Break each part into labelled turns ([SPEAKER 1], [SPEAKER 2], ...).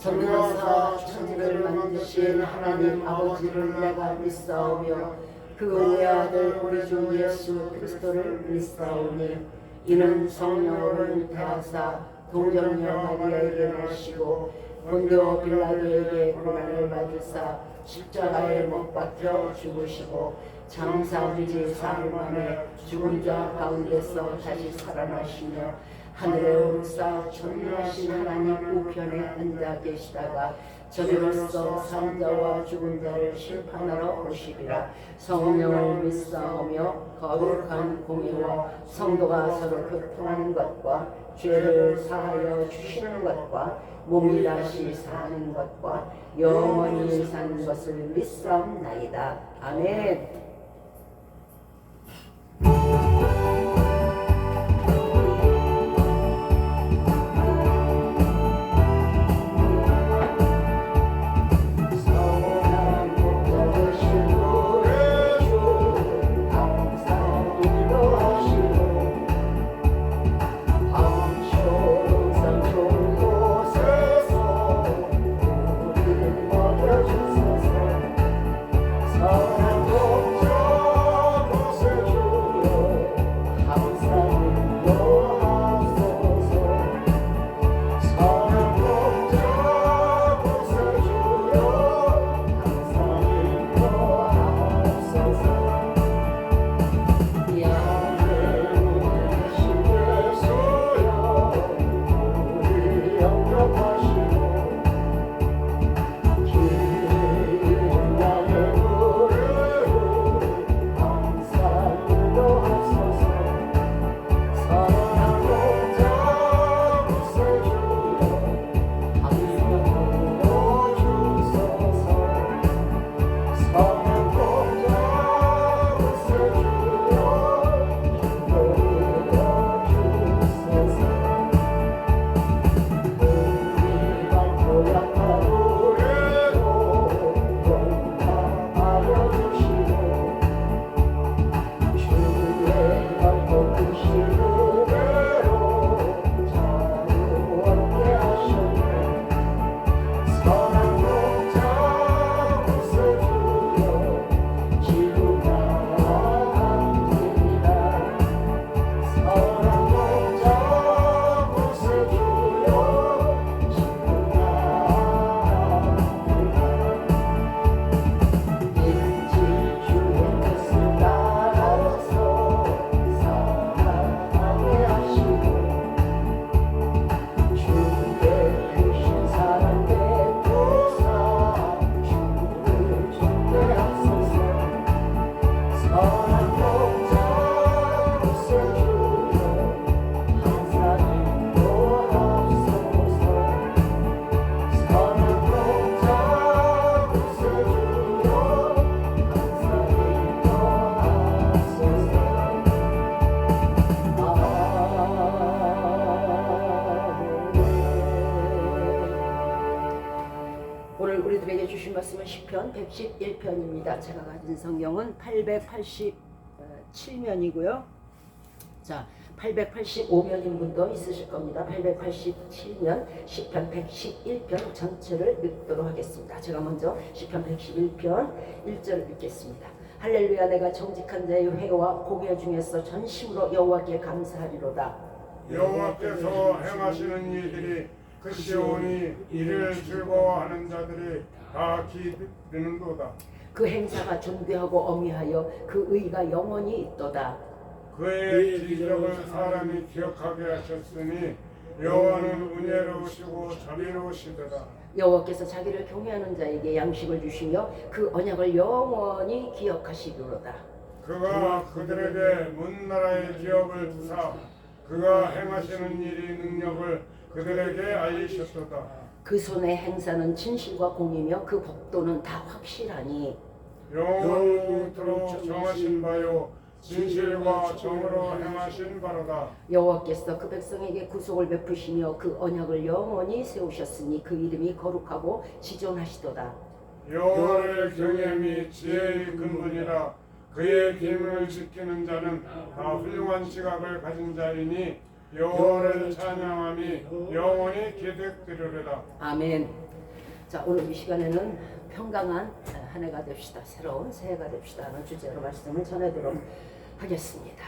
[SPEAKER 1] 전능하사 천지를 만드신 하나님 아버지를 내가 믿사오며 그 외아들 우리 주 예수 그리스도를 믿사오니 이는 성령으로 잉태하사 동정녀 마리아에게 나시고 본디오 빌라도에게 고난을 받으사 십자가에 못 박혀 죽으시고 장사지 사흘 만에 죽은 자 가운데서 다시 살아나시며 하늘에 오르사 전능하신 하나님 우편에 앉아 계시다가 저리로서 산자와 죽은 자를 심판하러 오시리라. 성령을 믿사오며 거룩한 공의와 성도가 서로 교통하는 것과 죄를 사하여 주시는 것과 몸이 다시 사는 것과 영원히 사는 것을 믿사옵나이다. 아멘.
[SPEAKER 2] 우리들에게 주신 말씀은 시편 111편입니다. 제가 가진 성경은 887면이고요. 자, 885면인 분도 있으실 겁니다. 887면 시편 111편 전체를 읽도록 하겠습니다. 제가 먼저 시편 111편 1절을 읽겠습니다. 할렐루야. 내가 정직한 자의 회와 고개 중에서 전심으로 여호와께 감사하리로다.
[SPEAKER 3] 여호와께서 행하시는 일들이 크시오니 이를 즐거워하는 자들이 다 기르는도다.
[SPEAKER 2] 그 행사가 존귀하고 어미하여 그 의가 영원히 있도다.
[SPEAKER 3] 그의 기적을 사람이 기억하게 하셨으니 여호와는 은혜로우시고 자비로우시도다.
[SPEAKER 2] 여호와께서 자기를 경외하는 자에게 양식을 주시며 그 언약을 영원히 기억하시리로다.
[SPEAKER 3] 그가 그들에게 문 나라의 기업을 주사 그가 행하시는 일이 능력을 그들에게 알리셨도다.
[SPEAKER 2] 그 손의 행사는 진실과 공이며 그 법도는 다 확실하니
[SPEAKER 3] 영원토록 정하신 바요 진실과 정으로 행하신 바로다.
[SPEAKER 2] 여호와께서 그 백성에게 구속을 베푸시며 그 언약을 영원히 세우셨으니 그 이름이 거룩하고 지존하시도다.
[SPEAKER 3] 여호와를 경외함이 지혜의 근본이라. 그의 계명을 지키는 자는 다 훌륭한 지각을 가진 자이니 여호와를 찬양함이 영원히 기득되리로다.
[SPEAKER 2] 아멘. 자, 오늘 이 시간에는 평강한 한 해가 됩시다. 새로운 새해가 됩시다 하는 주제로 말씀을 전해드리도록 하겠습니다.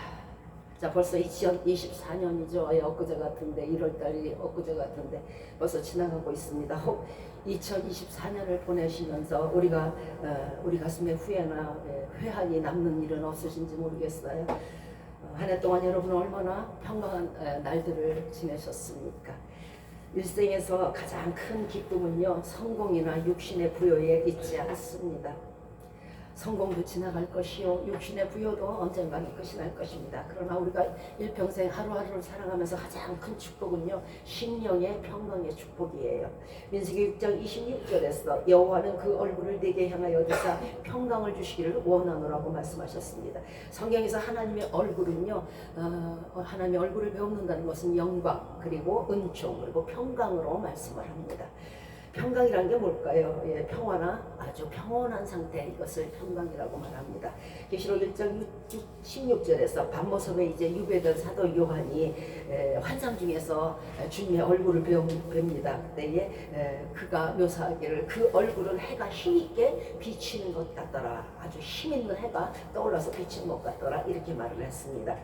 [SPEAKER 2] 자, 벌써 2024년이죠. 엊그제 같은데 1월달이 엊그제 같은데 벌써 지나가고 있습니다. 혹 2024년을 보내시면서 우리가 우리 가슴에 후회나 회한이 남는 일은 없으신지 모르겠어요. 한 해 동안 여러분 얼마나 평강한 날들을 지내셨습니까? 일생에서 가장 큰 기쁨은요, 성공이나 육신의 부여에 있지 않습니다. 성공도 지나갈 것이요, 육신의 부여도 언젠가는 끝이 날 것입니다. 그러나 우리가 일평생 하루하루를 살아가면서 가장 큰 축복은요, 심령의 평강의 축복이에요. 민수기 6장 26절에서 여호와는 그 얼굴을 내게 향하여 드사 평강을 주시기를 원하노라고 말씀하셨습니다. 성경에서 하나님의 얼굴은요, 하나님의 얼굴을 배운다는 것은 영광, 그리고 은총, 그리고 평강으로 말씀을 합니다. 평강이란 게 뭘까요? 예, 평화나 아주 평온한 상태, 이것을 평강이라고 말합니다. 계시록 1장 16절에서 밤모섬에 이제 유배된 사도 요한이 환상 중에서 주님의 얼굴을 뵙니다. 그때에 그가 묘사하기를 그 얼굴은 해가 힘있게 비치는 것 같더라. 아주 힘있는 해가 떠올라서 비치는 것 같더라. 이렇게 말을 했습니다.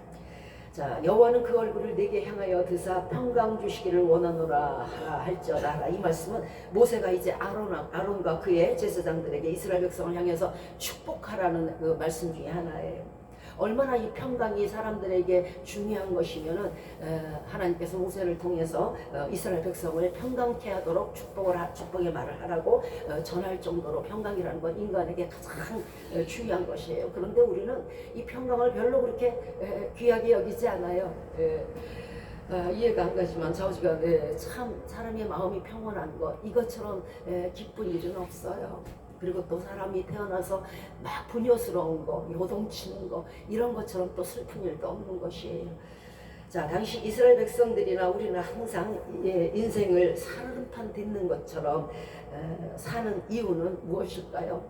[SPEAKER 2] 자, 여호와는 그 얼굴을 내게 향하여 드사 평강 주시기를 원하노라 할지어다. 이 말씀은 모세가 이제 아론과 그의 제사장들에게 이스라엘 백성을 향해서 축복하라는 그 말씀 중에 하나예요. 얼마나 이 평강이 사람들에게 중요한 것이면은 하나님께서 모세를 통해서 이스라엘 백성을 평강케 하도록 축복의 말을 하라고 전할 정도로 평강이라는 건 인간에게 가장 중요한 것이에요. 그런데 우리는 이 평강을 별로 그렇게 귀하게 여기지 않아요. 이해가 안 가지만 좌우지간 참 사람의 마음이 평온한 것, 이것처럼 기쁜 일은 없어요. 그리고 또 사람이 태어나서 막 분요스러운 거, 요동치는 거, 이런 것처럼 또 슬픈 일도 없는 것이에요. 자, 당시 이스라엘 백성들이나 우리는 항상 인생을 사르름판 딛는 것처럼 사는 이유는 무엇일까요?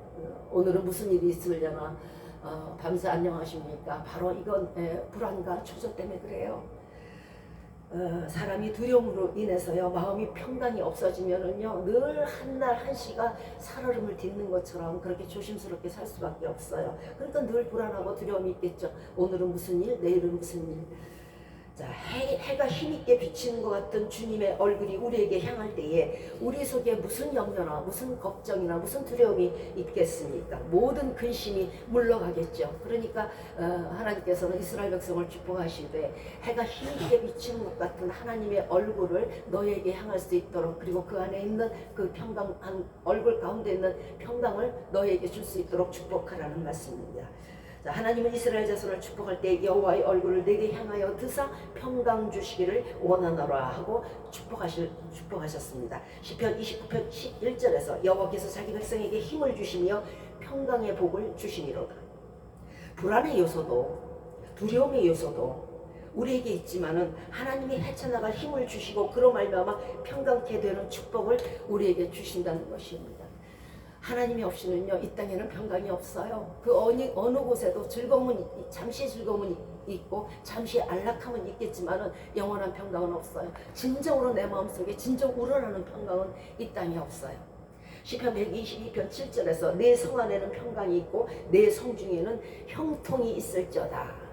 [SPEAKER 2] 오늘은 무슨 일이 있으려나 밤새 안녕하십니까? 바로 이건 불안과 초조 때문에 그래요. 사람이 두려움으로 인해서요, 마음이 평강이 없어지면은요, 늘 한날 한시가 살얼음을 딛는 것처럼 그렇게 조심스럽게 살 수밖에 없어요. 그러니까 늘 불안하고 두려움이 있겠죠. 오늘은 무슨 일, 내일은 무슨 일. 자, 해가 힘있게 비치는 것 같은 주님의 얼굴이 우리에게 향할 때에 우리 속에 무슨 염려나 무슨 걱정이나 무슨 두려움이 있겠습니까? 모든 근심이 물러가겠죠. 그러니까 하나님께서는 이스라엘 백성을 축복하시되 해가 힘있게 비치는 것 같은 하나님의 얼굴을 너에게 향할 수 있도록, 그리고 그 안에 있는 그 평강한 얼굴 가운데 있는 평강을 너에게 줄 수 있도록 축복하라는 말씀입니다. 자, 하나님은 이스라엘 자손을 축복할 때 여호와의 얼굴을 내게 향하여 드사 평강 주시기를 원하노라 하고 축복하셨습니다. 시편 29편 11절에서 여호와께서 자기 백성에게 힘을 주시며 평강의 복을 주시니로다. 불안의 요소도 두려움의 요소도 우리에게 있지만은 하나님이 헤쳐나갈 힘을 주시고 그로 말미암아 평강케 되는 축복을 우리에게 주신다는 것입니다. 하나님이 없이는요, 이 땅에는 평강이 없어요. 그 어느 곳에도 잠시 즐거움은 있고 잠시 안락함은 있겠지만은 영원한 평강은 없어요. 진정으로 내 마음속에 진정 우러나는 평강은 이 땅에 없어요. 시편 122편 7절에서 내 성 안에는 평강이 있고 내 성중에는 형통이 있을지어다.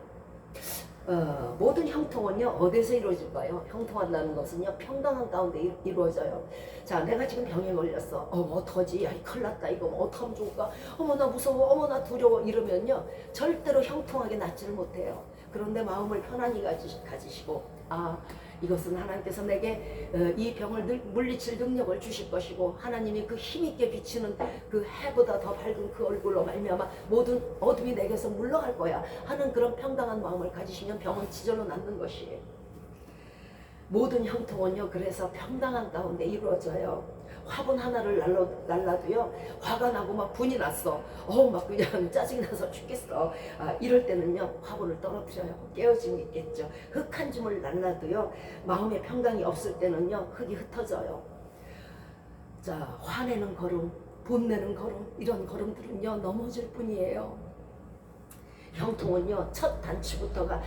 [SPEAKER 2] 모든 형통은요, 어디서 이루어질까요? 형통한다는 것은요, 평강한 가운데 이루어져요. 자, 내가 지금 병에 걸렸어. 어떡하지? 야, 큰일 났다. 이거 어떡하면 좋을까? 어머, 나 무서워. 어머, 나 두려워. 이러면요, 절대로 형통하게 낫지를 못해요. 그런데 마음을 편안히 가지시고, 이것은 하나님께서 내게 이 병을 물리칠 능력을 주실 것이고, 하나님이 그 힘있게 비치는 그 해보다 더 밝은 그 얼굴로 말미암아 모든 어둠이 내게서 물러갈 거야 하는 그런 평강한 마음을 가지시면 병은 지절로 낫는 것이에요. 모든 형통은요, 그래서 평강한 가운데 이루어져요. 화분 하나를 날라도요, 화가 나고 막 분이 났어. 막 그냥 짜증이 나서 죽겠어. 이럴 때는요, 화분을 떨어뜨려요. 깨어짐이 있겠죠. 흙 한 줌을 날라도요, 마음의 평강이 없을 때는요, 흙이 흩어져요. 자, 화내는 걸음, 분내는 걸음, 이런 걸음들은요, 넘어질 뿐이에요. 형통은요, 첫 단추부터가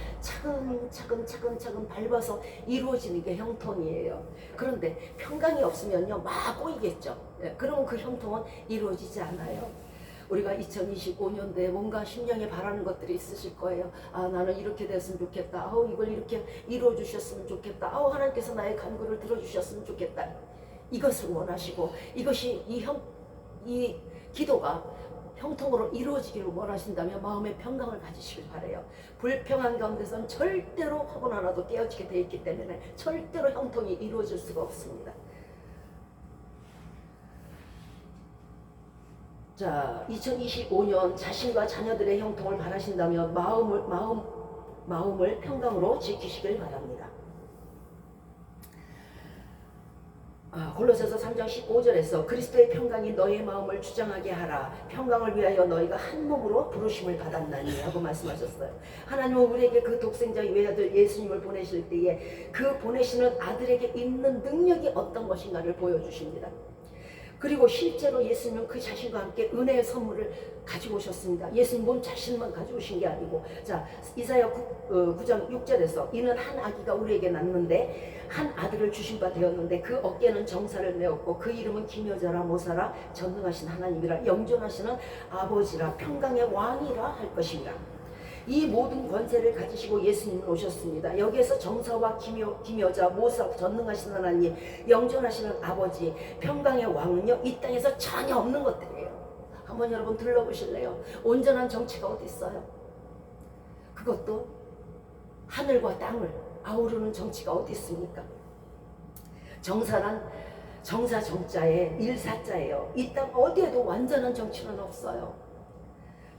[SPEAKER 2] 차근차근 밟아서 이루어지는 게 형통이에요. 그런데 평강이 없으면요, 막 꼬이겠죠. 그러면 그 형통은 이루어지지 않아요. 우리가 2025년도에 뭔가 심령에 바라는 것들이 있으실 거예요. 아, 나는 이렇게 됐으면 좋겠다. 이걸 이렇게 이루어 주셨으면 좋겠다. 하나님께서 나의 간구를 들어주셨으면 좋겠다. 이것을 원하시고, 이것이 이 기도가 형통으로 이루어지기를 원하신다면 마음의 평강을 가지시길 바라요. 불평한 가운데서는 절대로 화분 하나도 깨어지게 되어 있기 때문에 절대로 형통이 이루어질 수가 없습니다. 자, 2025년 자신과 자녀들의 형통을 바라신다면 마음을 평강으로 지키시길 바랍니다. 골로새서 3장 15절에서 그리스도의 평강이 너의 마음을 주장하게 하라. 평강을 위하여 너희가 한 몸으로 부르심을 받았나니 하고 말씀하셨어요. 하나님은 우리에게 그 독생자 외아들 예수님을 보내실 때에 그 보내시는 아들에게 있는 능력이 어떤 것인가를 보여주십니다. 그리고 실제로 예수님은 그 자신과 함께 은혜의 선물을 가지고 오셨습니다. 예수님 몸 자신만 가지고 오신 게 아니고, 자, 이사야 9장 6절에서 이는 한 아기가 우리에게 낳는데 한 아들을 주신 바 되었는데 그 어깨는 정사를 메었고 그 이름은 기묘자라 모사라 전능하신 하나님이라 영존하시는 아버지라 평강의 왕이라 할 것입니다. 이 모든 권세를 가지시고 예수님은 오셨습니다. 여기에서 정사와 기묘자, 모사, 전능하신 하나님, 영존하시는 아버지, 평강의 왕은요, 이 땅에서 전혀 없는 것들이에요. 한번 여러분 들러보실래요? 온전한 정치가 어디 있어요? 그것도 하늘과 땅을 아우르는 정치가 어디 있습니까? 정사란 정사 정자에 일사자예요. 이 땅 어디에도 완전한 정치는 없어요.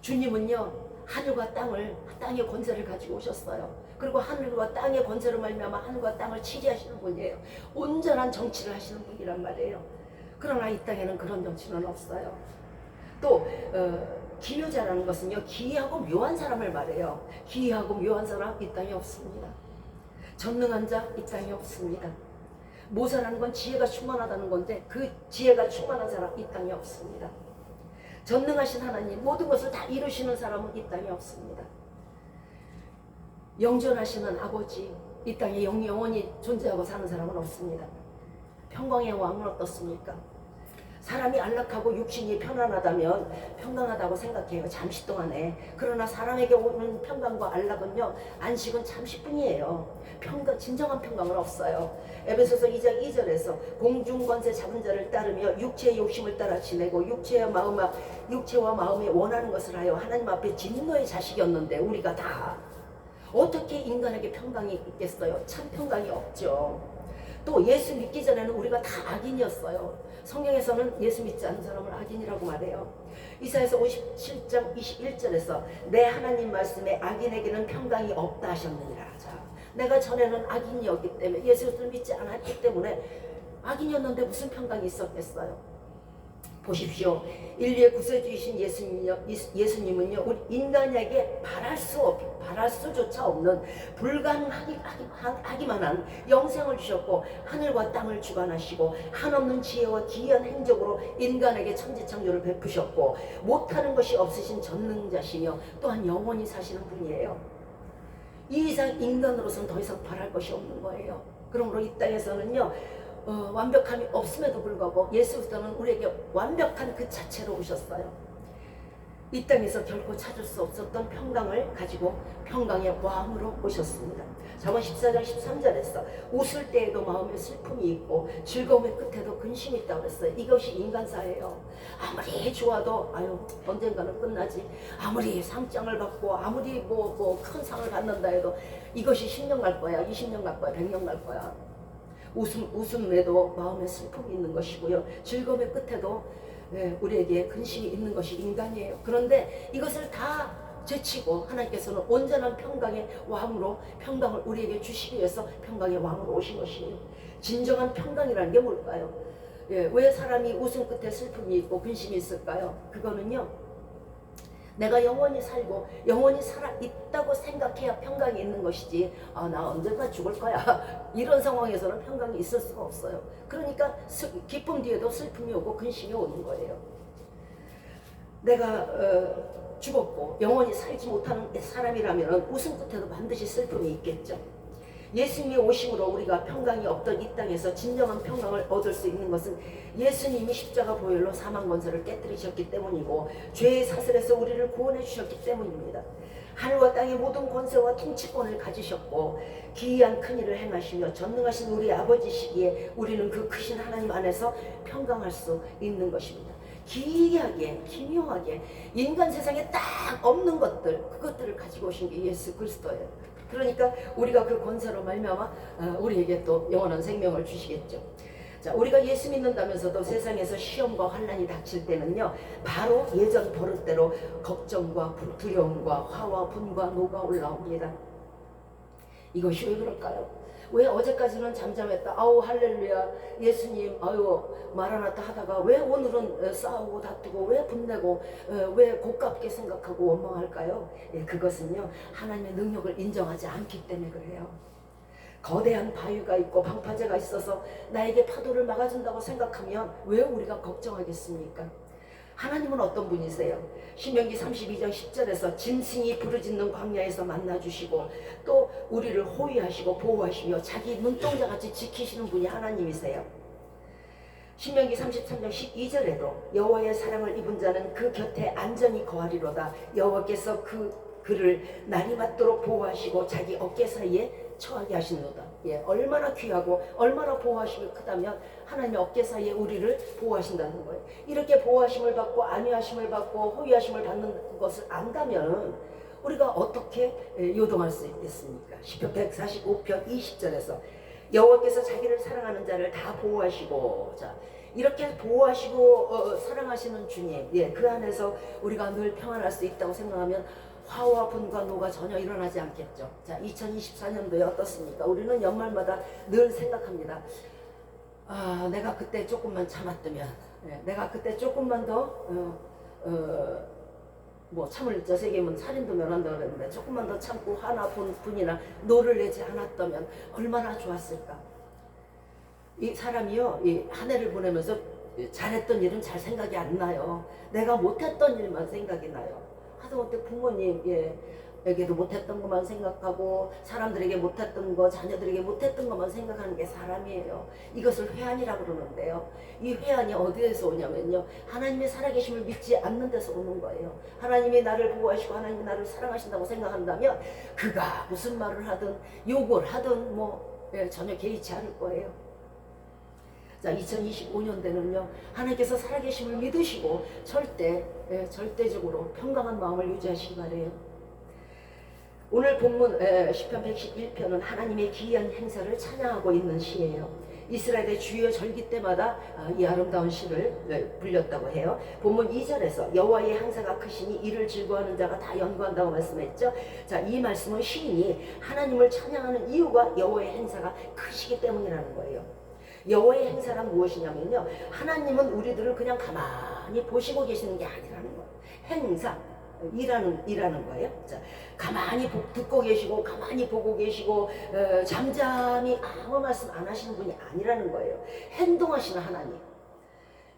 [SPEAKER 2] 주님은요, 하늘과 땅의 권세를 가지고 오셨어요. 그리고 하늘과 땅의 권세로 말미암아 하늘과 땅을 치리하시는 분이에요. 온전한 정치를 하시는 분이란 말이에요. 그러나 이 땅에는 그런 정치는 없어요. 또 기묘자라는 것은요, 기이하고 묘한 사람을 말해요. 기이하고 묘한 사람 이 땅에 없습니다. 전능한 자 이 땅에 없습니다. 모사라는 건 지혜가 충만하다는 건데 그 지혜가 충만한 사람 이 땅에 없습니다. 전능하신 하나님, 모든 것을 다 이루시는 사람은 이 땅에 없습니다. 영존하시는 아버지, 이 땅에 영원히 존재하고 사는 사람은 없습니다. 평강의 왕은 어떻습니까? 사람이 안락하고 육신이 편안하다면 평강하다고 생각해요, 잠시 동안에. 그러나 사람에게 오는 평강과 안락은요, 안식은 잠시뿐이에요. 진정한 평강은 없어요. 에베소서 2장 2절에서 공중권세 잡은 자를 따르며 육체의 욕심을 따라 지내고 육체와 마음에 원하는 것을 하여 하나님 앞에 진노의 자식이었는데 우리가 다 어떻게 인간에게 평강이 있겠어요? 참 평강이 없죠. 또 예수 믿기 전에는 우리가 다 악인이었어요. 성경에서는 예수 믿지 않는 사람을 악인이라고 말해요. 이사야서 57장 21절에서 내 하나님 말씀에 악인에게는 평강이 없다 하셨느니라. 자, 내가 전에는 악인이었기 때문에 예수를 믿지 않았기 때문에 악인이었는데 무슨 평강이 있었겠어요? 보십시오. 인류의 구세주이신 예수님은요, 우리 인간에게 바랄 수조차 없는 불가능하기만 한 영생을 주셨고 하늘과 땅을 주관하시고 한없는 지혜와 기이한 행적으로 인간에게 천지창조를 베푸셨고 못하는 것이 없으신 전능자시며 또한 영원히 사시는 분이에요. 이 이상 인간으로서는 더 이상 바랄 것이 없는 거예요. 그러므로 이 땅에서는요, 완벽함이 없음에도 불구하고 예수 그리스도는 우리에게 완벽한 그 자체로 오셨어요. 이 땅에서 결코 찾을 수 없었던 평강을 가지고 평강의 왕으로 오셨습니다. 잠언 14장 13절에서 웃을 때에도 마음에 슬픔이 있고 즐거움의 끝에도 근심이 있다고 했어요. 이것이 인간사예요. 아무리 좋아도 언젠가는 끝나지. 아무리 상장을 받고 아무리 큰 상을 받는다 해도 이것이 10년 갈 거야, 20년 갈 거야, 100년 갈 거야. 웃음에도 마음에 슬픔이 있는 것이고요. 즐거움의 끝에도 우리에게 근심이 있는 것이 인간이에요. 그런데 이것을 다 제치고 하나님께서는 온전한 평강의 왕으로 평강을 우리에게 주시기 위해서 평강의 왕으로 오신 것이에요. 진정한 평강이라는 게 뭘까요? 왜 사람이 웃음 끝에 슬픔이 있고 근심이 있을까요? 그거는요, 내가 영원히 살고 영원히 살아있다고 생각해야 평강이 있는 것이지, 나 언젠가 죽을 거야 이런 상황에서는 평강이 있을 수가 없어요. 그러니까 기쁨 뒤에도 슬픔이 오고 근심이 오는 거예요. 내가 죽었고 영원히 살지 못하는 사람이라면 웃음 끝에도 반드시 슬픔이 있겠죠. 예수님이 오심으로 우리가 평강이 없던 이 땅에서 진정한 평강을 얻을 수 있는 것은 예수님이 십자가 보혈로 사망 권세를 깨뜨리셨기 때문이고 죄의 사슬에서 우리를 구원해 주셨기 때문입니다. 하늘과 땅의 모든 권세와 통치권을 가지셨고 기이한 큰 일을 행하시며 전능하신 우리 아버지시기에 우리는 그 크신 하나님 안에서 평강할 수 있는 것입니다. 기이하게 기묘하게 인간 세상에 딱 없는 것들, 그것들을 가지고 오신 게 예수 그리스도예요. 그러니까 우리가 그 권세로 말미암아 우리에게 또 영원한 생명을 주시겠죠. 자, 우리가 예수 믿는다면서도 세상에서 시험과 환난이 닥칠 때는요, 바로 예전 버릇대로 걱정과 두려움과 화와 분과 노가 올라옵니다. 이것이 왜 그럴까요? 왜 어제까지는 잠잠했다, 아우 할렐루야 예수님 아유 마라나타 하다가 왜 오늘은 싸우고 다투고 왜 분내고 왜 고깝게 생각하고 원망할까요? 그것은요, 하나님의 능력을 인정하지 않기 때문에 그래요. 거대한 바위가 있고 방파제가 있어서 나에게 파도를 막아준다고 생각하면 왜 우리가 걱정하겠습니까? 하나님은 어떤 분이세요? 신명기 32장 10절에서 짐승이 부르짖는 광야에서 만나주시고 또 우리를 호위하시고 보호하시며 자기 눈동자같이 지키시는 분이 하나님이세요. 신명기 33장 12절에도 여호와의 사랑을 입은 자는 그 곁에 안전히 거하리로다. 여호와께서 그를 날이 맞도록 보호하시고 자기 어깨 사이에 처하게 하시노다. 얼마나 귀하고 얼마나 보호하심이 크다면 하나님의 어깨 사이에 우리를 보호하신다는 거예요. 이렇게 보호하심을 받고 안위하심을 받고 호위하심을 받는 것을 안다면 우리가 어떻게 요동할 수 있겠습니까? 시편 145편 20절에서 여호와께서 자기를 사랑하는 자를 다 보호하시고, 자, 이렇게 보호하시고 사랑하시는 주님, 그 안에서 우리가 늘 평안할 수 있다고 생각하면 화와 분과 노가 전혀 일어나지 않겠죠. 자, 2024년도에 어떻습니까? 우리는 연말마다 늘 생각합니다. 아, 내가 그때 조금만 참았다면, 내가 그때 조금만 더 참을 저세계면 살인도 면한다 그랬는데 조금만 더 참고 화나 분이나 노를 내지 않았다면 얼마나 좋았을까. 이 사람이요, 이 한 해를 보내면서 잘했던 일은 잘 생각이 안 나요. 내가 못했던 일만 생각이 나요. 하다못해 부모님에게도 못했던 것만 생각하고 사람들에게 못했던 거, 자녀들에게 못했던 것만 생각하는 게 사람이에요. 이것을 회한이라고 그러는데요, 이 회한이 어디에서 오냐면요, 하나님의 살아계심을 믿지 않는 데서 오는 거예요. 하나님이 나를 보호하시고 하나님이 나를 사랑하신다고 생각한다면 그가 무슨 말을 하든 욕을 하든 전혀 개의치 않을 거예요. 자, 2025년대는요, 하나님께서 살아계심을 믿으시고 절대적으로 평강한 마음을 유지하시기 바래요. 오늘 본문 시편 111편은 하나님의 기이한 행사를 찬양하고 있는 시예요. 이스라엘의 주요 절기 때마다 이 아름다운 시를 불렸다고 해요. 본문 2절에서 여호와의 행사가 크시니 이를 즐거워하는 자가 다 연구한다고 말씀했죠. 자, 이 말씀은 시인이 하나님을 찬양하는 이유가 여호와의 행사가 크시기 때문이라는 거예요. 여호와의 행사란 무엇이냐면요, 하나님은 우리들을 그냥 가만히 보시고 계시는 게 아니라는 거예요. 행사, 일하는 거예요. 자, 가만히 듣고 계시고 가만히 보고 계시고 잠잠히 아무 말씀 안 하시는 분이 아니라는 거예요. 행동하시는 하나님,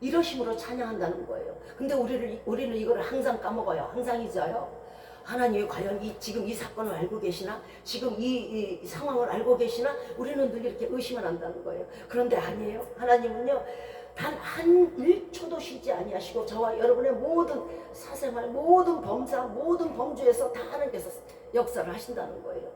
[SPEAKER 2] 이러심으로 찬양한다는 거예요. 근데 우리는 이거를 항상 까먹어요. 항상 잊어요. 하나님이 과연 지금 이 사건을 알고 계시나? 지금 이 상황을 알고 계시나? 우리는 늘 이렇게 의심을 한다는 거예요. 그런데 아니에요. 하나님은요, 단 한 1초도 쉬지 아니하시고 저와 여러분의 모든 사생활, 모든 범사, 모든 범주에서 다 하나님께서 역사를 하신다는 거예요.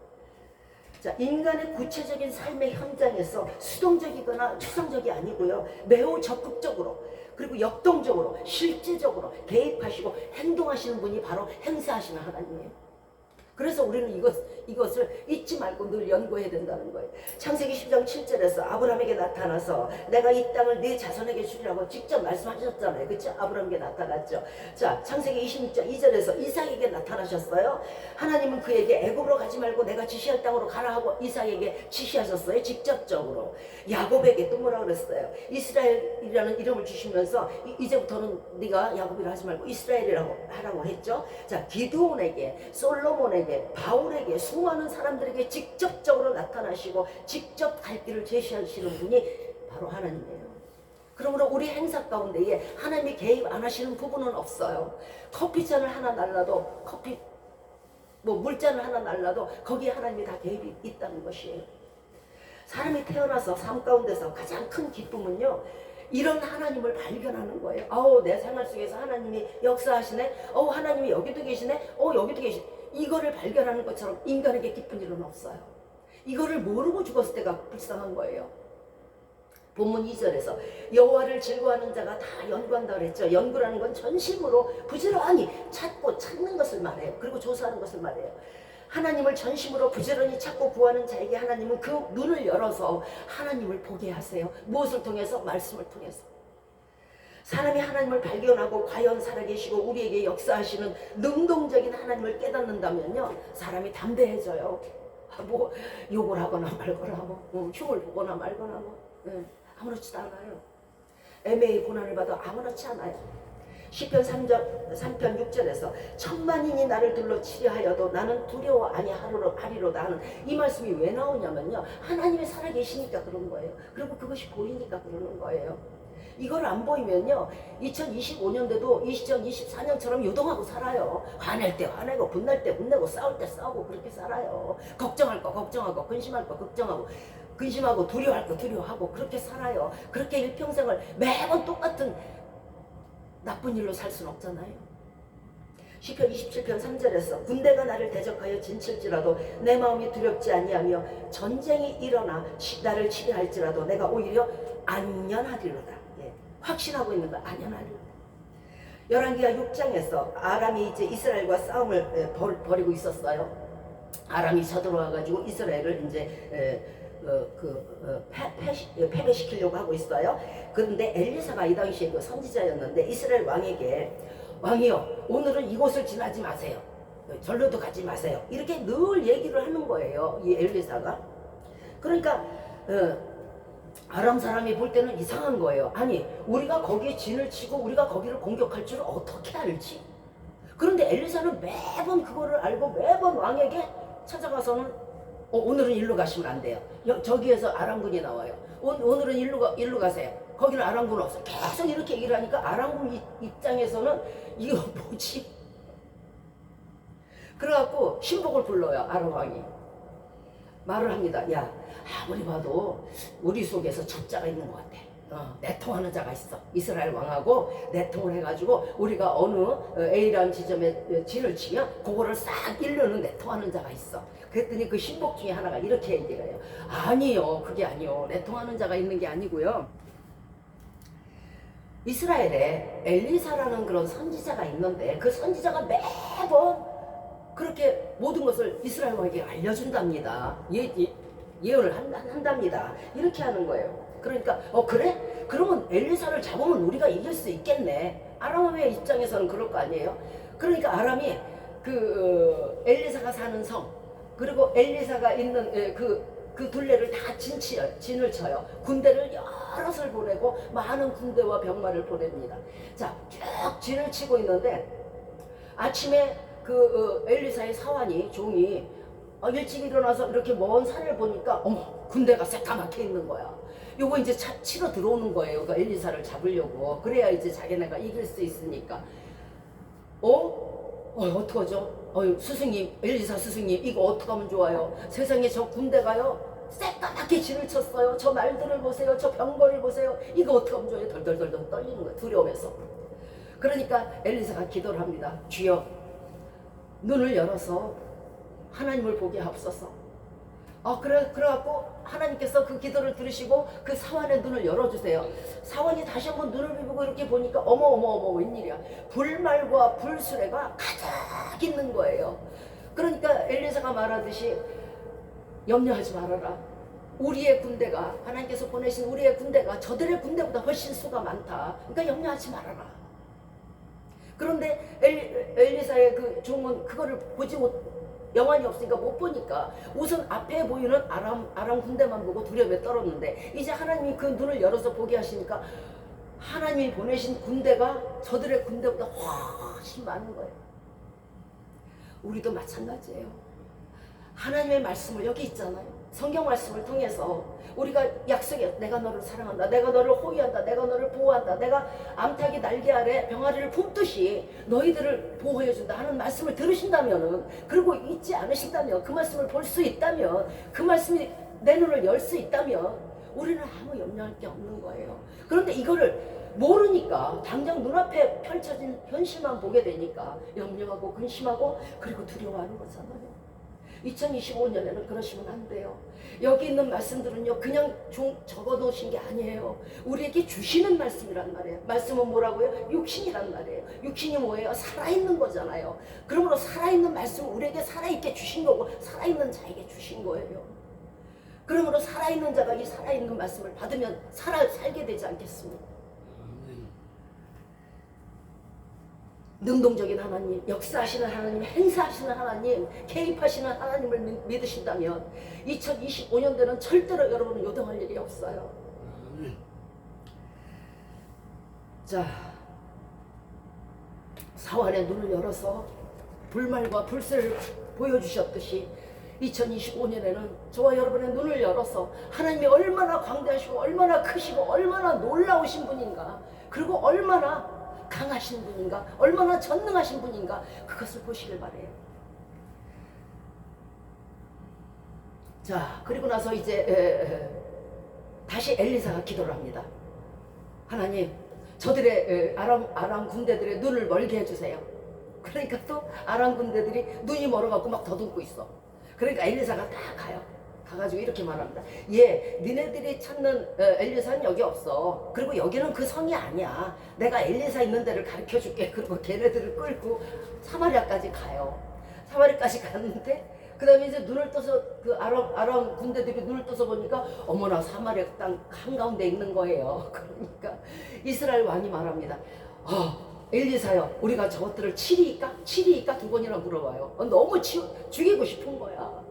[SPEAKER 2] 자, 인간의 구체적인 삶의 현장에서 수동적이거나 추상적이 아니고요, 매우 적극적으로 그리고 역동적으로 실제적으로 개입하시고 행동하시는 분이 바로 행사하시는 하나님이에요. 그래서 우리는 이것을 잊지 말고 늘 연구해야 된다는 거예요. 창세기 10장 7절에서 아브라함에게 나타나서 내가 이 땅을 네 자손에게 주리라고 직접 말씀하셨잖아요. 그렇죠? 아브라함에게 나타났죠. 자, 창세기 26장 2절에서 이삭에게 나타나셨어요. 하나님은 그에게 애굽으로 가지 말고 내가 지시할 땅으로 가라 하고 이삭에게 지시하셨어요. 직접적으로. 야곱에게 또 뭐라 그랬어요? 이스라엘이라는 이름을 주시면서 이제부터는 네가 야곱이라 하지 말고 이스라엘이라고 하라고 했죠. 자, 기드온에게, 솔로몬에게, 바울에게, 수많은 사람들에게 직접적으로 나타나시고 직접 갈 길을 제시하시는 분이 바로 하나님이에요. 그러므로 우리 행사 가운데에 하나님이 개입 안 하시는 부분은 없어요. 커피잔을 하나 날라도 물잔을 하나 날라도 거기에 하나님이 다 개입이 있다는 것이에요. 사람이 태어나서 삶 가운데서 가장 큰 기쁨은요, 이런 하나님을 발견하는 거예요. 내 생활 속에서 하나님이 역사하시네. 하나님이 여기도 계시네. 여기도 계시네. 이거를 발견하는 것처럼 인간에게 기쁜 일은 없어요. 이거를 모르고 죽었을 때가 불쌍한 거예요. 본문 2절에서 여호와를 즐거워하는 자가 다 연구한다 그랬죠. 연구라는 건 전심으로 부지런히 찾고 찾는 것을 말해요. 그리고 조사하는 것을 말해요. 하나님을 전심으로 부지런히 찾고 구하는 자에게 하나님은 그 눈을 열어서 하나님을 보게 하세요. 무엇을 통해서? 말씀을 통해서. 사람이 하나님을 발견하고 과연 살아계시고 우리에게 역사하시는 능동적인 하나님을 깨닫는다면요, 사람이 담대해져요. 욕을 하거나 말거나 흉을 보거나 말거나 아무렇지도 않아요. 애매히 고난을 받아 아무렇지 않아요. 시편 3편 6절에서 천만인이 나를 둘러 치려하여도 나는 두려워 아니하리로다 하는 이 말씀이 왜 나오냐면요, 하나님이 살아계시니까 그런 거예요. 그리고 그것이 보이니까 그러는 거예요. 이걸 안 보이면요, 2025년대도 2024년처럼 요동하고 살아요. 화낼 때 화내고 분날 때 분내고 싸울 때 싸우고 그렇게 살아요. 걱정할 거 걱정하고 근심할 거 근심하고 두려워할 거 두려워하고 그렇게 살아요. 그렇게 일평생을 매번 똑같은 나쁜 일로 살 수는 없잖아요. 시편 27편 3절에서 군대가 나를 대적하여 진칠지라도 내 마음이 두렵지 아니하며 전쟁이 일어나 나를 치려할지라도 내가 오히려 안전하리로다. 확신하고 있는 거 안전하리로다. 열왕기하 6장에서 아람이 이제 이스라엘과 싸움을 벌이고 있었어요. 아람이 쳐들어와가지고 이스라엘을 이제 패배시키려고 하고 있어요. 그런데 엘리사가 이 당시에 그 선지자였는데 이스라엘 왕에게, 왕이요, 오늘은 이곳을 지나지 마세요. 절로도 가지 마세요. 이렇게 늘 얘기를 하는 거예요, 이 엘리사가. 그러니까 아람 사람이 볼 때는 이상한 거예요. 아니, 우리가 거기에 진을 치고 우리가 거기를 공격할 줄 어떻게 알지? 그런데 엘리사는 매번 그거를 알고 매번 왕에게 찾아가서는 오늘은 일로 가시면 안 돼요. 저기에서 아람군이 나와요. 오늘은 일로 가세요. 거기는 아람군 없어. 계속 이렇게 얘기를 하니까 아람군 입장에서는 이거 뭐지? 그래갖고 신복을 불러요. 아람 왕이. 말을 합니다. 야, 아무리 봐도 우리 속에서 첩자가 있는 것 같아. 내통하는 자가 있어. 이스라엘 왕하고 내통을 해가지고 우리가 어느 A라는 지점에 진을 치면 그거를 싹 일르는 내통하는 자가 있어. 그랬더니 그 신복 중에 하나가 이렇게 얘기를 해요. 아니요, 그게 아니요. 내통하는 자가 있는 게 아니고요. 이스라엘에 엘리사라는 그런 선지자가 있는데 그 선지자가 매번 그렇게 모든 것을 이스라엘 왕에게 알려준답니다. 예언을 한답니다. 이렇게 하는 거예요. 그러니까 그래? 그러면 엘리사를 잡으면 우리가 이길 수 있겠네. 아람의 입장에서는 그럴 거 아니에요. 그러니까 아람이 엘리사가 사는 성, 그리고 엘리사가 있는 그 둘레를 다 진을 쳐요. 군대를 여럿을 보내고 많은 군대와 병마를 보냅니다. 자, 쭉 진을 치고 있는데 아침에 엘리사의 사환이, 종이 일찍 일어나서 이렇게 먼 산을 보니까 군대가 새까맣게 있는 거야. 요거 이제 치러 들어오는 거예요. 그 엘리사를 잡으려고. 그래야 이제 자기네가 이길 수 있으니까. 어떡하죠? 스승님, 엘리사 스승님, 이거 어떡하면 좋아요? 세상에 저 군대가요, 새까맣게 진을 쳤어요. 저 말들을 보세요. 저 병거를 보세요. 이거 어떡하면 좋아요? 덜덜덜덜 떨리는 거예요. 두려움에서. 그러니까 엘리사가 기도를 합니다. 주여, 눈을 열어서 하나님을 보게 하옵소서. 그래갖고 하나님께서 그 기도를 들으시고 그 사환의 눈을 열어주세요. 사환이 다시 한번 눈을 비비고 이렇게 보니까 어머 웬일이야. 불말과 불수레가 가득 있는 거예요. 그러니까 엘리사가 말하듯이 염려하지 말아라. 우리의 군대가, 하나님께서 보내신 우리의 군대가 저들의 군대보다 훨씬 수가 많다. 그러니까 염려하지 말아라. 그런데 엘리사의 그 종은 그거를 보지 영안이 없으니까 못 보니까 우선 앞에 보이는 아람 군대만 보고 두려움에 떨었는데 이제 하나님이 그 눈을 열어서 보게 하시니까 하나님이 보내신 군대가 저들의 군대보다 훨씬 많은 거예요. 우리도 마찬가지예요. 하나님의 말씀을, 여기 있잖아요. 성경 말씀을 통해서 우리가 약속해 내가 너를 사랑한다, 내가 너를 호위한다, 내가 너를 보호한다, 내가 암탉이 날개 아래 병아리를 굽듯이 너희들을 보호해준다 하는 말씀을 들으신다면은, 그리고 잊지 않으신다면, 그 말씀을 볼 수 있다면, 그 말씀이 내 눈을 열 수 있다면 우리는 아무 염려할 게 없는 거예요. 그런데 이거를 모르니까 당장 눈앞에 펼쳐진 현실만 보게 되니까 염려하고 근심하고 그리고 두려워하는 거잖아요. 2025년에는 그러시면 안 돼요. 여기 있는 말씀들은요, 그냥 적어 놓으신 게 아니에요. 우리에게 주시는 말씀이란 말이에요. 말씀은 뭐라고요? 육신이란 말이에요. 육신이 뭐예요? 살아있는 거잖아요. 그러므로 살아있는 말씀을 우리에게 살아있게 주신 거고, 살아있는 자에게 주신 거예요. 그러므로 살아있는 자가 이 살아있는 말씀을 받으면 살게 되지 않겠습니까? 능동적인 하나님, 역사하시는 하나님, 행사하시는 하나님, 개입하시는 하나님을 믿으신다면 2025년도는 절대로 여러분은 요동할 일이 없어요. 자, 사환의 눈을 열어서 불말과 불새를 보여주셨듯이 2025년에는 저와 여러분의 눈을 열어서 하나님이 얼마나 광대하시고 얼마나 크시고 얼마나 놀라우신 분인가, 그리고 얼마나 강하신 분인가, 얼마나 전능하신 분인가, 그것을 보시길 바래요. 자, 그리고 나서 이제 다시 엘리사가 기도를 합니다. 하나님, 저들의 아람 군대들의 눈을 멀게 해주세요. 그러니까 또 아람 군대들이 눈이 멀어갖고 막 더듬고 있어. 그러니까 엘리사가 딱 가요. 가가지고 이렇게 말합니다. 예, 니네들이 찾는 엘리사는 여기 없어. 그리고 여기는 그 성이 아니야. 내가 엘리사 있는 데를 가르쳐 줄게. 그리고 걔네들을 끌고 사마리아까지 가요. 사마리아까지 갔는데 그 다음에 이제 눈을 떠서 그 아람 군대들이 눈을 떠서 보니까 어머나 사마리아 땅 한가운데 있는 거예요. 그러니까 이스라엘 왕이 말합니다. 엘리사요, 우리가 저것들을 치리일까? 치리일까? 두 번이나 물어봐요. 너무 죽이고 싶은 거야.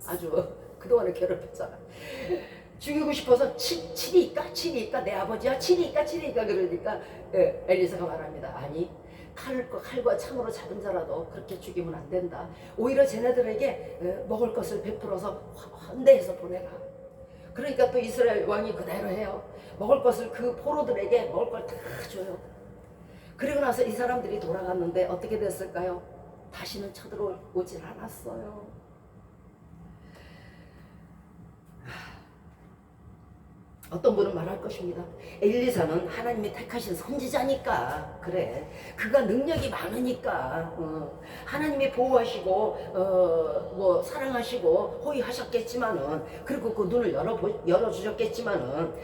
[SPEAKER 2] 아주 그동안에 괴롭혔잖아. 죽이고 싶어서 치리일까? 치리일까? 내 아버지야? 치리일까? 치리일까? 그러니까 엘리사가 말합니다. 아니, 칼과 창으로 잡은 자라도 그렇게 죽이면 안 된다. 오히려 쟤네들에게 먹을 것을 베풀어서 환대해서 보내라. 그러니까 또 이스라엘 왕이 그대로 해요. 먹을 것을 그 포로들에게 먹을 걸 다 줘요. 그리고 나서 이 사람들이 돌아갔는데 어떻게 됐을까요? 다시는 쳐들어오질 않았어요. 어떤 분은 말할 것입니다. 엘리사는 하나님이 택하신 선지자니까 그래. 그가 능력이 많으니까 하나님이 보호하시고 뭐 사랑하시고 호위하셨겠지만은, 그리고 그 눈을 열어주셨겠지만은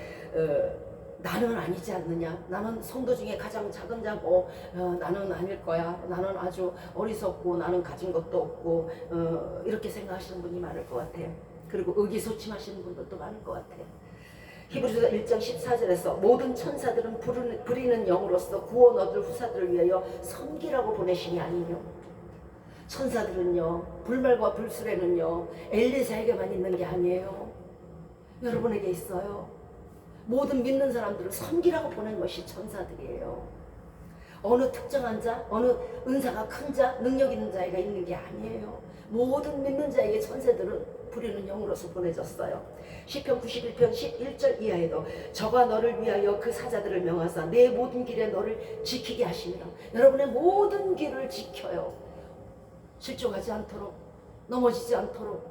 [SPEAKER 2] 나는 아니지 않느냐. 나는 성도 중에 가장 작은 자고 나는 아닐 거야. 나는 아주 어리석고 나는 가진 것도 없고 이렇게 생각하시는 분이 많을 것 같아요. 그리고 의기소침하시는 분들도 많을 것 같아요. 히브리서 1장 14절에서 모든 천사들은 부리는 영으로서 구원 얻을 후사들을 위하여 섬기라고 보내심이 아니뇨. 천사들은요, 불말과 불술에는요, 엘리사에게만 있는 게 아니에요. 여러분에게 있어요. 모든 믿는 사람들을 섬기라고 보낸 것이 천사들이에요. 어느 특정한 자, 어느 은사가 큰 자, 능력 있는 자에게 있는 게 아니에요. 모든 믿는 자에게 천사들은 부리는 영으로서 보내졌어요. 시편 91편 11절 이하에도 저가 너를 위하여 그 사자들을 명하사 내 모든 길에 너를 지키게 하시며, 여러분의 모든 길을 지켜요. 실족하지 않도록, 넘어지지 않도록,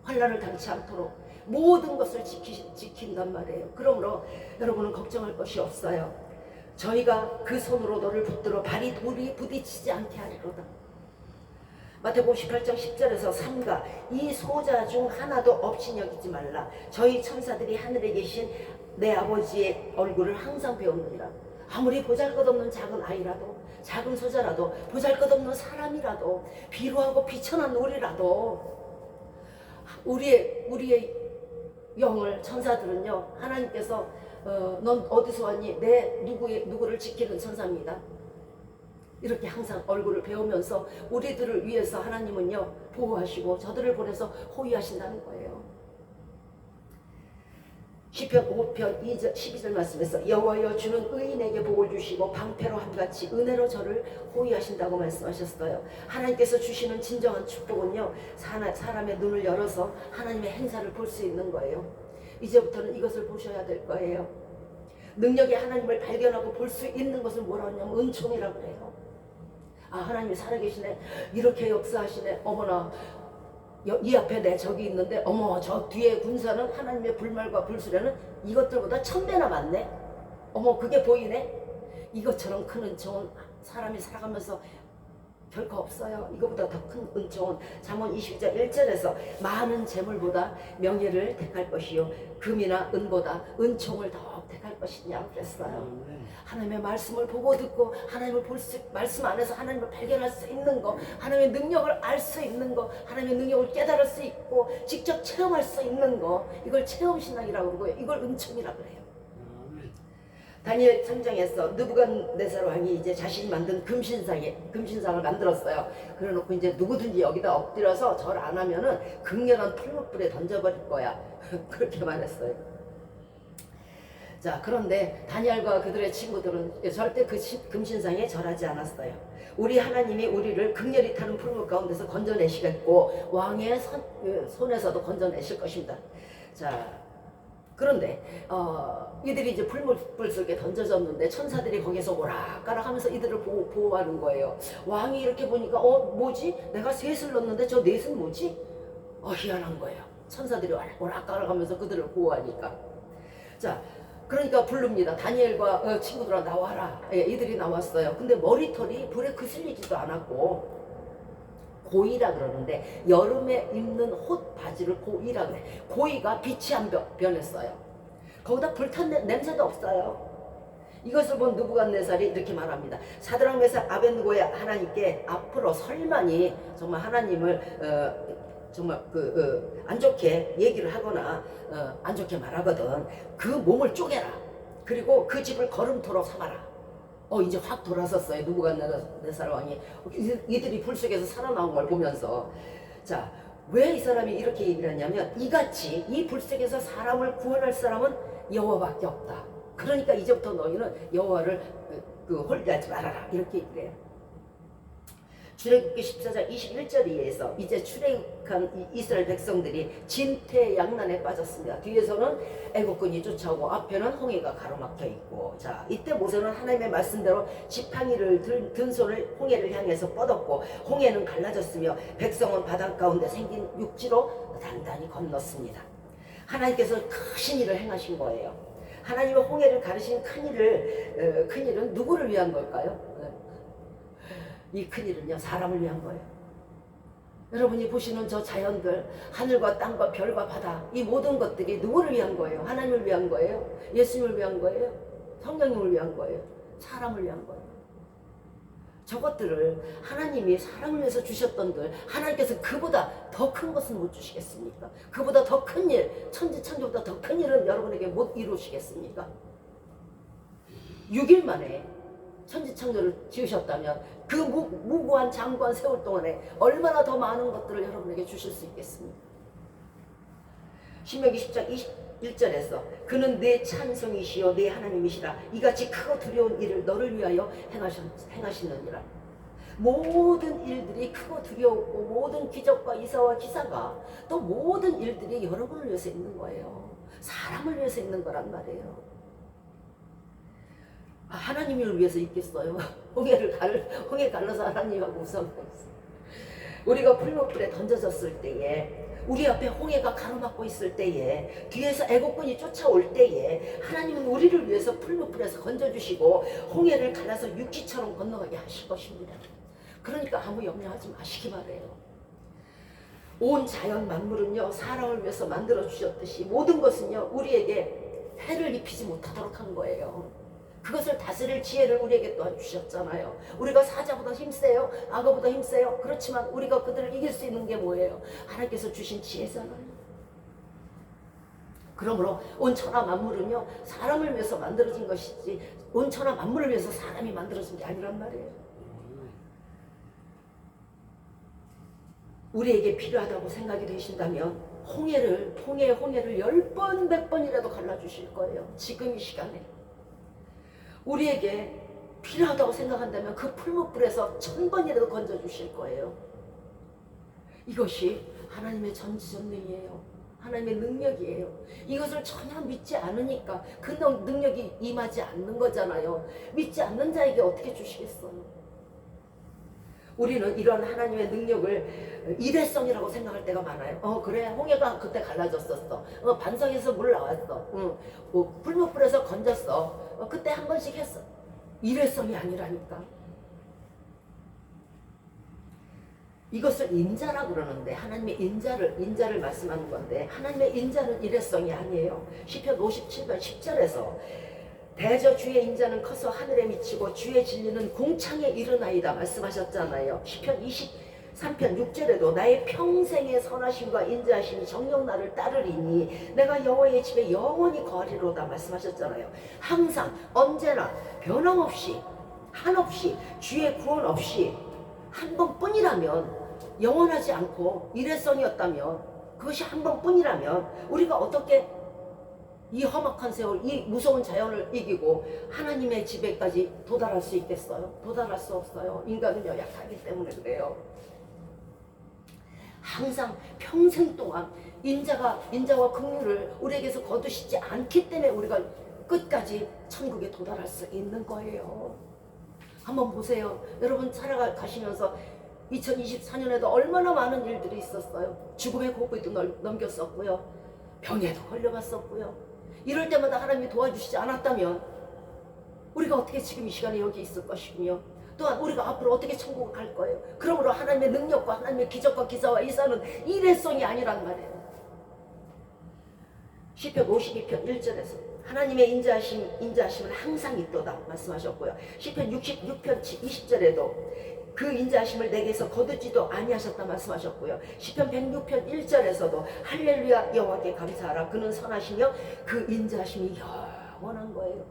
[SPEAKER 2] 환난을 당치 않도록 모든 것을 지킨단 말이에요. 그러므로 여러분은 걱정할 것이 없어요. 저희가 그 손으로 너를 붙들어 발이 돌이 부딪히지 않게 하리로다. 마태복음 18장 10절에서 삼가 이 소자 중 하나도 없이 여기지 말라. 저희 천사들이 하늘에 계신 내 아버지의 얼굴을 항상 배우느니라. 아무리 보잘것없는 작은 아이라도, 작은 소자라도, 보잘것없는 사람이라도, 비루하고 비천한 우리라도 우리의 영을 천사들은요, 하나님께서 넌 어디서 왔니? 내 누구를 지키는 천사입니다. 이렇게 항상 얼굴을 배우면서 우리들을 위해서 하나님은요 보호하시고 저들을 보내서 호위하신다는 거예요. 시편 5편 2절 12절 말씀에서 여호와여 주는 의인에게 복을 주시고 방패로 함같이 은혜로 저를 호위하신다고 말씀하셨어요. 하나님께서 주시는 진정한 축복은요, 사람의 눈을 열어서 하나님의 행사를 볼 수 있는 거예요. 이제부터는 이것을 보셔야 될 거예요. 능력의 하나님을 발견하고 볼 수 있는 것을 뭐라고 하냐면 은총이라고 해요. 아, 하나님이 살아계시네, 이렇게 역사하시네, 어머나 이 앞에 내 적이 있는데 어머 저 뒤에 군사는 하나님의 불말과 불수레는 이것들보다 1000배나 많네, 어머 그게 보이네. 이것처럼 큰 은총은 사람이 살아가면서 결코 없어요. 이거보다 더 큰 은총은 잠언 22장 1절에서 많은 재물보다 명예를 택할 것이요 금이나 은보다 은총을 더 택할 것이냐 그랬어요. 하나님의 말씀을 보고 듣고 하나님을 볼 수, 말씀 안에서 하나님을 발견할 수 있는 거, 하나님의 능력을 알 수 있는 거, 하나님의 능력을 깨달을 수 있고 직접 체험할 수 있는 거, 이걸 체험신앙이라고 그러고요. 이걸 은총이라고 해요. 다니엘 3장에서 느부갓네살 왕이 이제 자신이 만든 금신상을 만들었어요. 그래놓고 이제 누구든지 여기다 엎드려서 절 안 하면은 극렬한 풀무불에 던져버릴 거야. 그렇게 말했어요. 자, 그런데 다니엘과 그들의 친구들은 절대 그 금신상에 절하지 않았어요. 우리 하나님이 우리를 극렬히 타는 풀무 가운데서 건져내시겠고 왕의 손에서도 건져내실 것입니다. 자, 그런데 이들이 이제 불물 속에 던져졌는데 천사들이 거기서 오락가락 하면서 이들을 보호하는 거예요. 왕이 이렇게 보니까 뭐지? 내가 셋을 넣었는데 저 넷은 뭐지? 희한한 거예요. 천사들이 오락가락 하면서 그들을 보호하니까. 자, 그러니까 부릅니다. 다니엘과 친구들아 나와라. 예, 이들이 나왔어요. 근데 머리털이 불에 그슬리지도 않았고, 고이라 그러는데 여름에 입는 옷 바지를 고이라 그래. 고이가 빛이 안 변했어요. 거기다 불탄 냄새도 없어요. 이것을 본 느부갓네살이 이렇게 말합니다. 사드락 메삭 아벳느고의 하나님께 앞으로 설만이 정말 하나님을 정말 안 좋게 얘기를 하거나 안 좋게 말하거든, 그 몸을 쪼개라. 그리고 그 집을 걸음토로 삼아라. 이제 확 돌아섰어요. 느부갓네살 왕이. 이들이 불 속에서 살아나온 걸 보면서, 자, 왜 이 사람이 이렇게 얘기를 했냐면, 이같이 이 불 속에서 사람을 구원할 사람은 여호와밖에 없다. 그러니까 이제부터 너희는 여호와를 홀리하지 말아라. 이렇게 얘기를 해요. 출애굽기 14장 21절에 의해서 이제 출애굽한 이스라엘 백성들이 진퇴양난에 빠졌습니다. 뒤에서는 애국군이 쫓아오고 앞에는 홍해가 가로막혀 있고, 자, 이때 모세는 하나님의 말씀대로 지팡이를 든 손을 홍해를 향해서 뻗었고 홍해는 갈라졌으며 백성은 바닷 가운데 생긴 육지로 단단히 건넜습니다. 하나님께서 크신 일을 행하신 거예요. 하나님의 홍해를 가르신 큰 일은 누구를 위한 걸까요? 이 큰일은요, 사람을 위한 거예요. 여러분이 보시는 저 자연들, 하늘과 땅과 별과 바다, 이 모든 것들이 누구를 위한 거예요? 하나님을 위한 거예요? 예수님을 위한 거예요? 성령님을 위한 거예요? 사람을 위한 거예요? 저것들을 하나님이 사람을 위해서 주셨던들, 하나님께서 그보다 더 큰 것은 못 주시겠습니까? 그보다 더 큰 일, 천지창조보다 더 큰 일은 여러분에게 못 이루시겠습니까? 6일 만에 천지창조를 지으셨다면 그 무고한 장구한 세월 동안에 얼마나 더 많은 것들을 여러분에게 주실 수 있겠습니까? 신명기 10장 21절에서 그는 내 찬송이시여 내 하나님이시라. 이같이 크고 두려운 일을 너를 위하여 행하시느니라. 모든 일들이 크고 두려웠고 모든 기적과 이사와 기사가 또 모든 일들이 여러분을 위해서 있는 거예요. 사람을 위해서 있는 거란 말이에요. 하나님을 위해서 있겠어요? 홍해 갈라서 하나님하고 우상하겠어요. 우리가 풀무불에 던져졌을 때에, 우리 앞에 홍해가 가로막고 있을 때에, 뒤에서 애국군이 쫓아올 때에 하나님은 우리를 위해서 풀무불에서 건져주시고 홍해를 갈라서 육지처럼 건너가게 하실 것입니다. 그러니까 아무 염려하지 마시기 바래요. 온 자연 만물은요, 사람을 위해서 만들어 주셨듯이 모든 것은요, 우리에게 해를 입히지 못하도록 한 거예요. 그것을 다스릴 지혜를 우리에게 또한 주셨잖아요. 우리가 사자보다 힘세요? 악어보다 힘세요? 그렇지만 우리가 그들을 이길 수 있는 게 뭐예요? 하나님께서 주신 지혜잖아요. 그러므로 온 천하 만물은요, 사람을 위해서 만들어진 것이지 온 천하 만물을 위해서 사람이 만들어진 게 아니란 말이에요. 우리에게 필요하다고 생각이 되신다면 홍해의 홍해를 10번 100번이라도 갈라주실 거예요. 지금 이 시간에 우리에게 필요하다고 생각한다면 그 풀무불에서 1000번이라도 건져주실 거예요. 이것이 하나님의 전지전능이에요. 하나님의 능력이에요. 이것을 전혀 믿지 않으니까 그 능력이 임하지 않는 거잖아요. 믿지 않는 자에게 어떻게 주시겠어요? 우리는 이런 하나님의 능력을 일회성이라고 생각할 때가 많아요. 그래, 홍해가 그때 갈라졌었어. 반석에서 물 나왔어. 풀무불에서 건졌어. 그때 한 번씩 했어. 일회성이 아니라니까. 이것을 인자라고 그러는데 하나님의 인자를 말씀하는 건데 하나님의 인자는 일회성이 아니에요. 시편 57편 10절에서 대저 주의 인자는 커서 하늘에 미치고 주의 진리는 궁창에 이르나이다 말씀하셨잖아요. 시편 23편 6절에도 나의 평생의 선하심과 인자하심이 정녕 나를 따르리니 내가 여호와의 집에 영원히 거하리로다 말씀하셨잖아요. 항상 언제나 변함없이 한없이 주의 구원 없이 한 번뿐이라면 영원하지 않고 일회성이었다면 그것이 한 번뿐이라면 우리가 어떻게 이 험악한 세월, 이 무서운 자연을 이기고 하나님의 집에까지 도달할 수 있겠어요? 도달할 수 없어요. 인간은요 약하기 때문에 그래요. 항상 평생 동안 인자와 긍휼을 우리에게서 거두시지 않기 때문에 우리가 끝까지 천국에 도달할 수 있는 거예요. 한번 보세요. 여러분 살아가시면서 2024년에도 얼마나 많은 일들이 있었어요. 죽음의 고비도 넘겼었고요. 병에도 걸려갔었고요. 이럴 때마다 하나님이 도와주시지 않았다면 우리가 어떻게 지금 이 시간에 여기 있을 것이며 또한 우리가 앞으로 어떻게 천국을 갈 거예요. 그러므로 하나님의 능력과 하나님의 기적과 기사와 이사는 일회성이 아니란 말이에요. 시편 52편 1절에서 하나님의 인자하심은 항상 있도다 말씀하셨고요. 시편 66편 20절에도 그 인자하심을 내게서 거두지도 아니하셨다 말씀하셨고요. 시편 106편 1절에서도 할렐루야 여호와께 감사하라 그는 선하시며 그 인자하심이 영원한 거예요.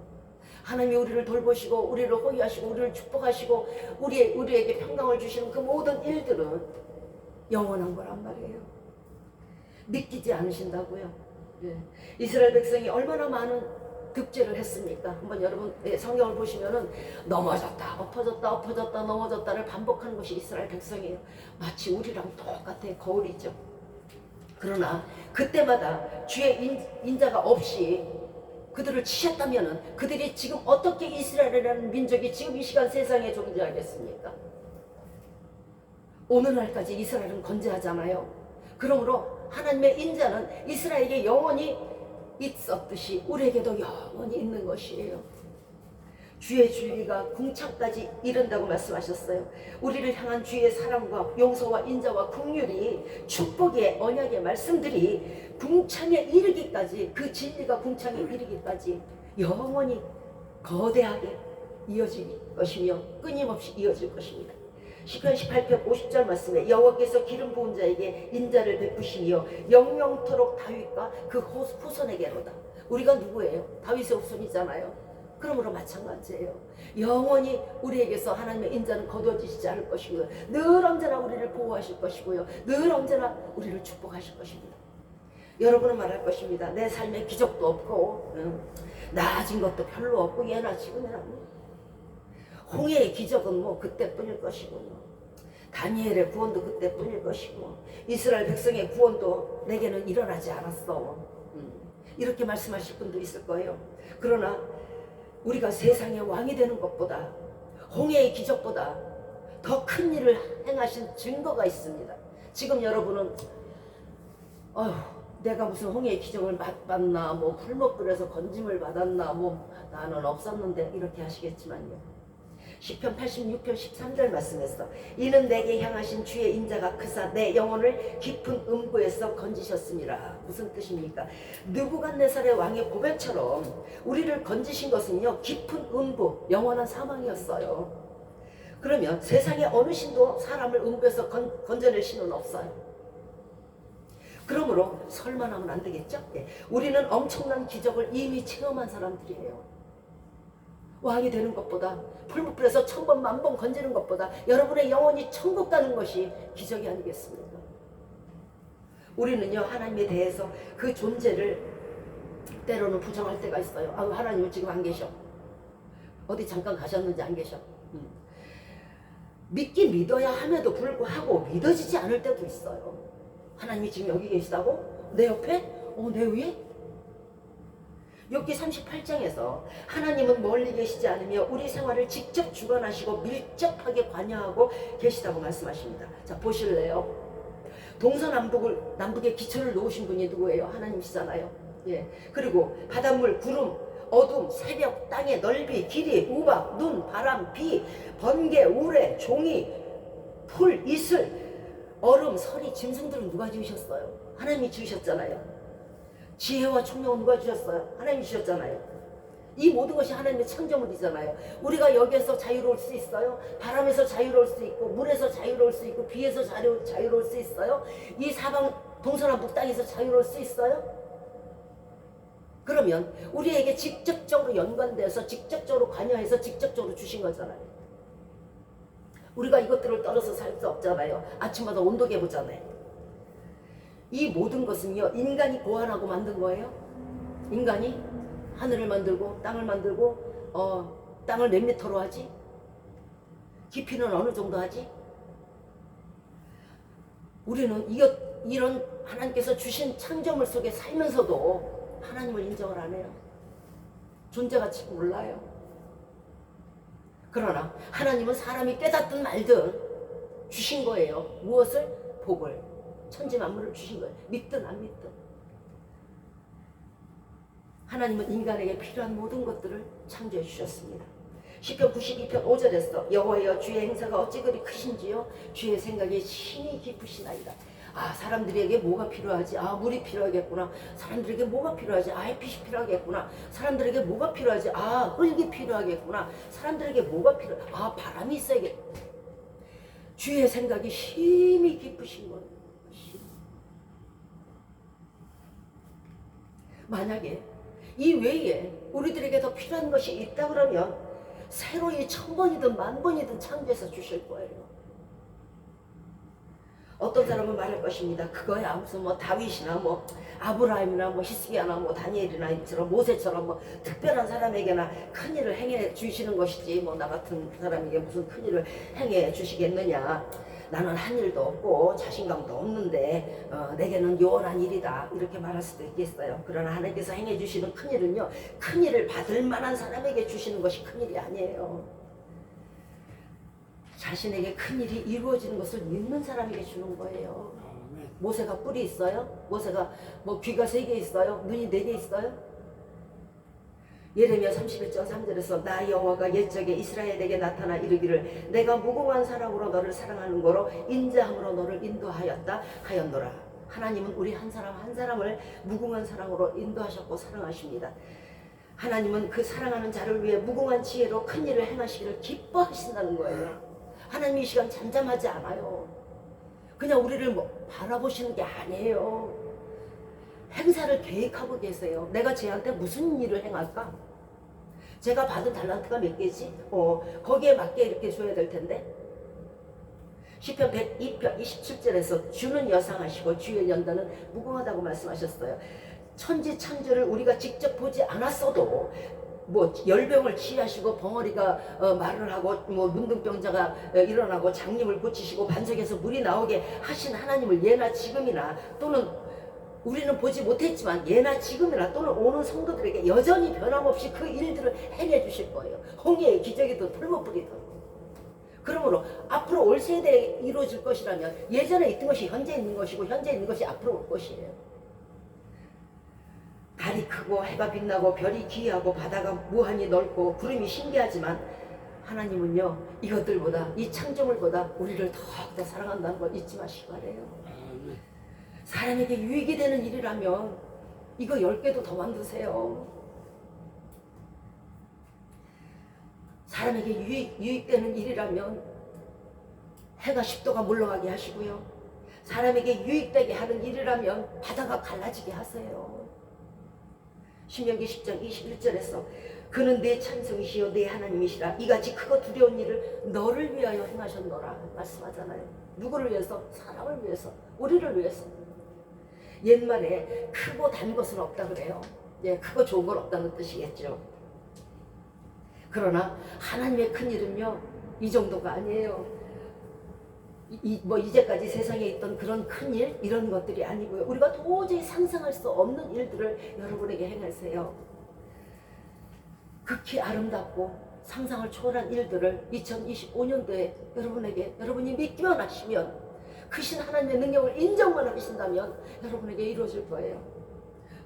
[SPEAKER 2] 하나님이 우리를 돌보시고 우리를 호위하시고 우리를 축복하시고 우리에게 평강을 주시는 그 모든 일들은 영원한 거란 말이에요. 믿기지 않으신다고요? 네. 이스라엘 백성이 얼마나 많은 득죄를 했습니까? 한번 여러분 성경을 보시면은 넘어졌다 엎어졌다 넘어졌다를 반복하는 것이 이스라엘 백성이에요. 마치 우리랑 똑같아. 거울이죠. 그러나 그때마다 주의 인자가 없이 그들을 치셨다면은 그들이 지금 어떻게 이스라엘이라는 민족이 지금 이 시간 세상에 존재하겠습니까? 오늘날까지 이스라엘은 건재하잖아요. 그러므로 하나님의 인자는 이스라엘에게 영원히 있었듯이 우리에게도 영원히 있는 것이에요. 주의 진리가 궁창까지 이른다고 말씀하셨어요. 우리를 향한 주의 사랑과 용서와 인자와 긍휼이 축복의 언약의 말씀들이 궁창에 이르기까지 그 진리가 궁창에 이르기까지 영원히 거대하게 이어질 것이며 끊임없이 이어질 것입니다. 시편 18편 50절 말씀에 여호와께서 기름 부은 자에게 인자를 베푸시며 영영토록 다윗과 그 후손에게로다. 우리가 누구예요? 다윗의 후손이잖아요. 그러므로 마찬가지예요. 영원히 우리에게서 하나님의 인자는 거두어지지 않을 것이고요. 늘 언제나 우리를 보호하실 것이고요. 늘 언제나 우리를 축복하실 것입니다. 여러분은 말할 것입니다. 내 삶에 기적도 없고 나아진 것도 별로 없고 예나 지금이나 홍해의 기적은 뭐 그때뿐일 것이고 다니엘의 구원도 그때뿐일 것이고 이스라엘 백성의 구원도 내게는 일어나지 않았어. 이렇게 말씀하실 분도 있을 거예요. 그러나 우리가 세상의 왕이 되는 것보다 홍해의 기적보다 더 큰 일을 행하신 증거가 있습니다. 지금 여러분은 내가 무슨 홍해의 기적을 받았나 뭐 풀목불에서 건짐을 받았나 뭐 나는 없었는데 이렇게 하시겠지만요. 시편 86편 13절 말씀에서 이는 내게 향하신 주의 인자가 크사 내 영혼을 깊은 음부에서 건지셨습니다. 무슨 뜻입니까? 느부갓네살의 왕의 고백처럼 우리를 건지신 것은요 깊은 음부, 영원한 사망이었어요. 그러면 세상에 어느 신도 사람을 음부에서 건져낼 신은 없어요. 그러므로 설만 하면 안 되겠죠? 우리는 엄청난 기적을 이미 체험한 사람들이에요. 왕이 되는 것보다 풀무불에서 1000번 만번 건지는 것보다 여러분의 영혼이 천국 가는 것이 기적이 아니겠습니까? 우리는요 하나님에 대해서 그 존재를 때로는 부정할 때가 있어요. 아, 하나님은 지금 안 계셔. 어디 잠깐 가셨는지 안 계셔. 믿긴 믿어야 함에도 불구하고 믿어지지 않을 때도 있어요. 하나님이 지금 여기 계시다고? 내 옆에? 내 위에? 욥기 38장에서 하나님은 멀리 계시지 않으며 우리 생활을 직접 주관하시고 밀접하게 관여하고 계시다고 말씀하십니다. 자, 보실래요? 동서남북에 기초를 놓으신 분이 누구예요? 하나님이시잖아요. 예. 그리고 바닷물, 구름, 어둠, 새벽, 땅의 넓이, 길이, 우박, 눈, 바람, 비, 번개, 우레, 종이, 풀, 이슬, 얼음, 서리, 짐승들은 누가 지으셨어요? 하나님이 지으셨잖아요. 지혜와 총명은 누가 주셨어요? 하나님이 주셨잖아요. 이 모든 것이 하나님의 창조물이잖아요. 우리가 여기에서 자유로울 수 있어요? 바람에서 자유로울 수 있고 물에서 자유로울 수 있고 비에서 자유로울 수 있어요? 이 사방 동서남북 땅에서 자유로울 수 있어요? 그러면 우리에게 직접적으로 연관돼서 직접적으로 관여해서 직접적으로 주신 거잖아요. 우리가 이것들을 떨어서 살 수 없잖아요. 아침마다 온도계 보잖아요. 이 모든 것은요 인간이 고안하고 만든 거예요. 인간이 하늘을 만들고 땅을 만들고 땅을 몇 미터로 하지? 깊이는 어느 정도 하지? 우리는 이런 하나님께서 주신 창조물 속에 살면서도 하나님을 인정을 안 해요. 존재가치 몰라요. 그러나 하나님은 사람이 깨닫든 말든 주신 거예요. 무엇을? 복을. 천지 만물을 주신 거예요. 믿든 안 믿든. 하나님은 인간에게 필요한 모든 것들을 창조해 주셨습니다. 시편 92편 5절에서 여호와여 주의 행사가 어찌 그리 크신지요 주의 생각이 심히 깊으시나이다. 아, 사람들에게 뭐가 필요하지? 아, 물이 필요하겠구나. 사람들에게 뭐가 필요하지? 아, 햇빛이 필요하겠구나. 사람들에게 뭐가 필요하지? 아, 흙이 필요하겠구나. 사람들에게 뭐가 필요하지? 아, 바람이 있어야겠다. 주의 생각이 심히 깊으신 거예요. 만약에 이 외에 우리들에게 더 필요한 것이 있다 그러면 새로이 1000번이든 10,000번이든 창조해서 주실 거예요. 어떤 사람은 말할 것입니다. 그거야 무슨 뭐 다윗이나 뭐 아브라함이나 뭐 히스기야나 뭐 다니엘이나 이처럼 모세처럼 뭐 특별한 사람에게나 큰 일을 행해 주시는 것이지 뭐 나 같은 사람에게 무슨 큰 일을 행해 주시겠느냐. 나는 한 일도 없고 자신감도 없는데 내게는 요원한 일이다 이렇게 말할 수도 있겠어요. 그러나 하나님께서 행해 주시는 큰 일은요 큰 일을 받을 만한 사람에게 주시는 것이 큰 일이 아니에요. 자신에게 큰 일이 이루어지는 것을 믿는 사람에게 주는 거예요. 모세가 뿔이 있어요? 모세가 뭐 귀가 3개 있어요? 눈이 4개 있어요? 예레미야 31장 3절에서 나 여호와가 옛적에 이스라엘에게 나타나 이르기를 내가 무궁한 사랑으로 너를 사랑하는 거로 인자함으로 너를 인도하였다 하였노라. 하나님은 우리 한 사람 한 사람을 무궁한 사랑으로 인도하셨고 사랑하십니다. 하나님은 그 사랑하는 자를 위해 무궁한 지혜로 큰 일을 행하시기를 기뻐하신다는 거예요. 하나님이 이 시간 잠잠하지 않아요. 그냥 우리를 바라보시는 게 아니에요. 행사를 계획하고 계세요. 내가 쟤한테 무슨 일을 행할까? 제가 받은 달란트가 몇 개지? 거기에 맞게 이렇게 줘야 될 텐데. 시편 102편 27절에서 주는 여상하시고 주의 연단은 무궁하다고 말씀하셨어요. 천지 창조를 우리가 직접 보지 않았어도 뭐 열병을 치유하시고 벙어리가 말을 하고 뭐 문둥병자가 일어나고 장님을 고치시고 반석에서 물이 나오게 하신 하나님을 예나 지금이나 또는 우리는 보지 못했지만 예나 지금이나 또는 오는 성도들에게 여전히 변함없이 그 일들을 행해 주실 거예요. 홍해의 기적이든 풀무불이든. 그러므로 앞으로 올 세대에 이루어질 것이라면 예전에 있던 것이 현재 있는 것이고 현재 있는 것이 앞으로 올 것이에요. 달이 크고 해가 빛나고 별이 기이하고 바다가 무한히 넓고 구름이 신기하지만 하나님은요 이것들보다 이 창조물보다 우리를 더욱더 사랑한다는 걸 잊지 마시기 바래요. 사람에게 유익이 되는 일이라면 이거 10개도 더 만드세요. 사람에게 유익되는 일이라면 해가 10도가 물러가게 하시고요. 사람에게 유익되게 하는 일이라면 바다가 갈라지게 하세요. 신명기 10장 21절에서 그는 내 찬송이시요 내 하나님이시라 이같이 크고 두려운 일을 너를 위하여 행하셨노라 말씀하잖아요. 누구를 위해서? 사람을 위해서, 우리를 위해서. 옛말에 크고 단 것은 없다 그래요. 예, 크고 좋은 건 없다는 뜻이겠죠. 그러나 하나님의 큰 일은요, 이 정도가 아니에요. 뭐 이제까지 세상에 있던 그런 큰 일, 이런 것들이 아니고요. 우리가 도저히 상상할 수 없는 일들을 여러분에게 행하세요. 극히 아름답고 상상을 초월한 일들을 2025년도에 여러분이 믿기만 하시면, 크신 하나님의 능력을 인정만 하신다면 여러분에게 이루어질 거예요.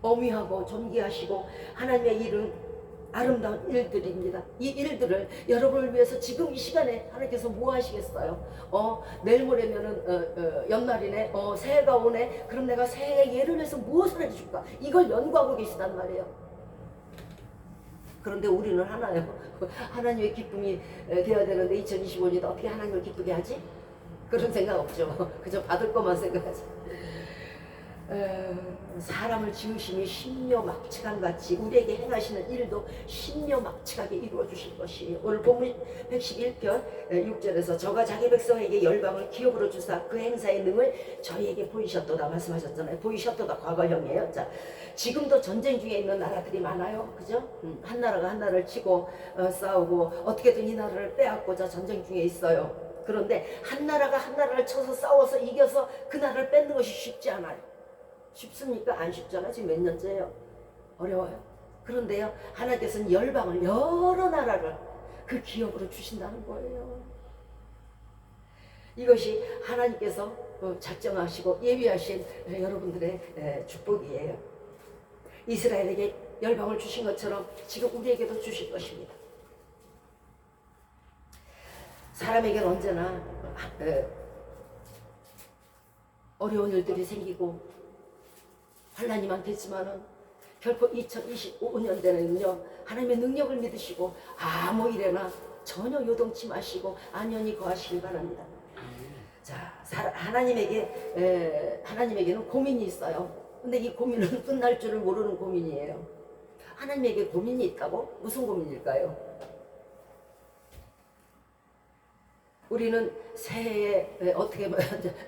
[SPEAKER 2] 어미하고 존귀하시고 하나님의 일은 아름다운 일들입니다. 이 일들을 여러분을 위해서 지금 이 시간에 하나님께서 뭐 하시겠어요? 내일 모레면은 연말이네, 새해가 오네. 그럼 내가 새해 예를 위해서 무엇을 해줄까? 이걸 연구하고 계시단 말이에요. 그런데 우리는 하나요. 하나님의 기쁨이 되어야 되는데 2025년도 어떻게 하나님을 기쁘게 하지? 그런 생각 없죠. 그저 받을 것만 생각하지. 사람을 지으심이 신묘막측한같이 우리에게 행하시는 일도 신묘막측하게 이루어 주실 것이에요. 오늘 본문 111편 6절에서 저가 자기 백성에게 열방을 기업으로 주사 그 행사의 능을 저희에게 보이셨도다 말씀하셨잖아요. 보이셨도다 과거형이에요. 자, 지금도 전쟁 중에 있는 나라들이 많아요. 그죠? 한 나라가 한 나라를 치고 싸우고 어떻게든 이 나라를 빼앗고자 전쟁 중에 있어요. 그런데 한 나라가 한 나라를 쳐서 싸워서 이겨서 그 나라를 뺏는 것이 쉽지 않아요. 쉽습니까? 안 쉽잖아. 지금 몇 년째예요. 어려워요. 그런데요, 하나님께서는 열방을, 여러 나라를 그 기업으로 주신다는 거예요. 이것이 하나님께서 작정하시고 예비하신 여러분들의 축복이에요. 이스라엘에게 열방을 주신 것처럼 지금 우리에게도 주실 것입니다. 사람에게는 언제나 어려운 일들이 생기고 환난이 많겠지만은 결코 2025년대는요, 하나님의 능력을 믿으시고 아무 일에나 전혀 요동치 마시고 안연히 거하시길 바랍니다. 자, 하나님에게는 고민이 있어요. 근데 이 고민은 끝날 줄을 모르는 고민이에요. 하나님에게 고민이 있다고? 무슨 고민일까요? 우리는 새해에 어떻게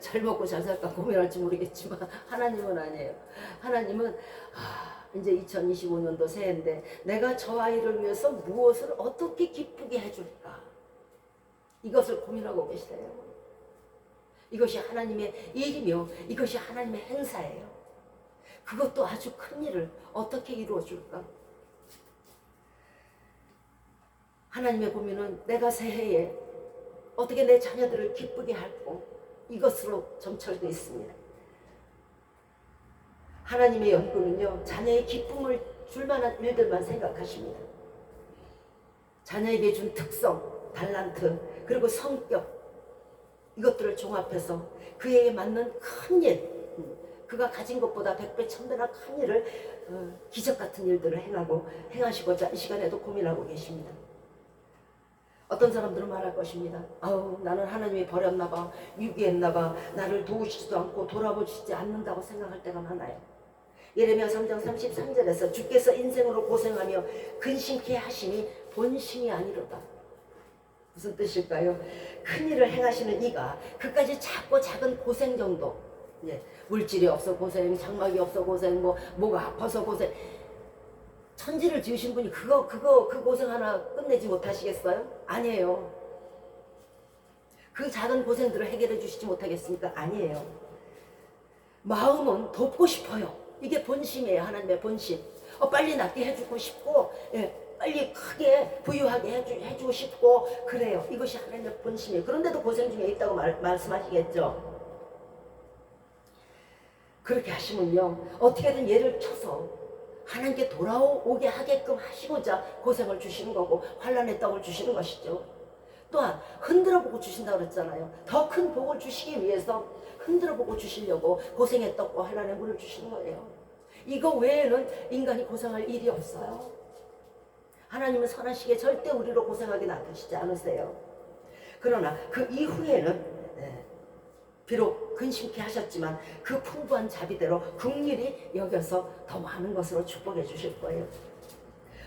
[SPEAKER 2] 잘 먹고 잘 살까 고민할지 모르겠지만 하나님은 아니에요. 하나님은 이제 2025년도 새해인데 내가 저 아이를 위해서 무엇을 어떻게 기쁘게 해줄까? 이것을 고민하고 계시대요. 이것이 하나님의 일이며 이것이 하나님의 행사예요. 그것도 아주 큰 일을 어떻게 이루어줄까? 하나님의 고민은 내가 새해에 어떻게 내 자녀들을 기쁘게 할고 이것으로 점철되어 있습니다. 하나님의 연구는요, 자녀의 기쁨을 줄 만한 일들만 생각하십니다. 자녀에게 준 특성, 달란트, 그리고 성격, 이것들을 종합해서 그에게 맞는 큰 일, 그가 가진 것보다 100배, 1000배나 큰 일을, 기적 같은 일들을 행하시고자 이 시간에도 고민하고 계십니다. 어떤 사람들은 말할 것입니다. 나는 하나님이 버렸나 봐, 유기했나 봐, 나를 도우시지도 않고 돌아보시지 않는다고 생각할 때가 많아요. 예레미야 3장 33절에서 주께서 인생으로 고생하며 근심케 하심이 본심이 아니로다. 무슨 뜻일까요? 큰 일을 행하시는 이가 그까지 작고 작은 고생 정도, 물질이 없어 고생, 장막이 없어 고생, 뭐가 아파서 고생, 천지를 지으신 분이 그 고생 하나 끝내지 못하시겠어요? 아니에요. 그 작은 고생들을 해결해 주시지 못하겠습니까? 아니에요. 마음은 돕고 싶어요. 이게 본심이에요. 하나님의 본심. 빨리 낫게 해주고 싶고, 빨리 크게 부유하게 해주고 싶고, 그래요. 이것이 하나님의 본심이에요. 그런데도 고생 중에 있다고 말씀하시겠죠. 그렇게 하시면요, 어떻게든 얘를 쳐서 하나님께 돌아오게 하게끔 하시고자 고생을 주시는 거고 환난의 떡을 주시는 것이죠. 또한 흔들어보고 주신다고 그랬잖아요. 더 큰 복을 주시기 위해서 흔들어보고 주시려고 고생의 떡과 환난의 물을 주시는 거예요. 이거 외에는 인간이 고생할 일이 없어요. 하나님은 선하시기에 절대 우리로 고생하게 놔두시지 않으세요. 그러나 그 이후에는 비록 근심케 하셨지만 그 풍부한 자비대로 긍휼히 여겨서 더 많은 것으로 축복해 주실 거예요.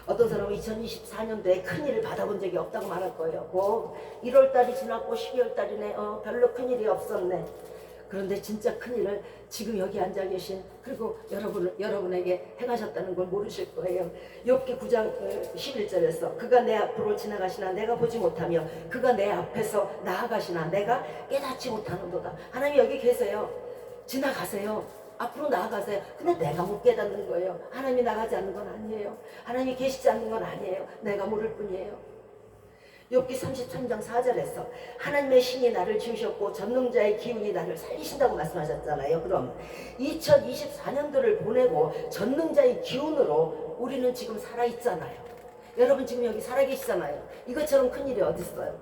[SPEAKER 2] 어떤 사람은 2024년도에 큰일을 받아본 적이 없다고 말할 거예요. 1월달이 지났고 12월달이네, 별로 큰일이 없었네. 그런데 진짜 큰일을 지금 여기 앉아 계신 그리고 여러분에게 행하셨다는 걸 모르실 거예요. 욥기 9장 11절에서 그가 내 앞으로 지나가시나 내가 보지 못하며 그가 내 앞에서 나아가시나 내가 깨닫지 못하는도다. 하나님 여기 계세요. 지나가세요. 앞으로 나아가세요. 근데 내가 못 깨닫는 거예요. 하나님이 나가지 않는 건 아니에요. 하나님이 계시지 않는 건 아니에요. 내가 모를 뿐이에요. 욥기 33장 4절에서 하나님의 신이 나를 지으셨고 전능자의 기운이 나를 살리신다고 말씀하셨잖아요. 그럼 2024년도를 보내고 전능자의 기운으로 우리는 지금 살아있잖아요. 여러분 지금 여기 살아계시잖아요. 이것처럼 큰일이 어딨어요?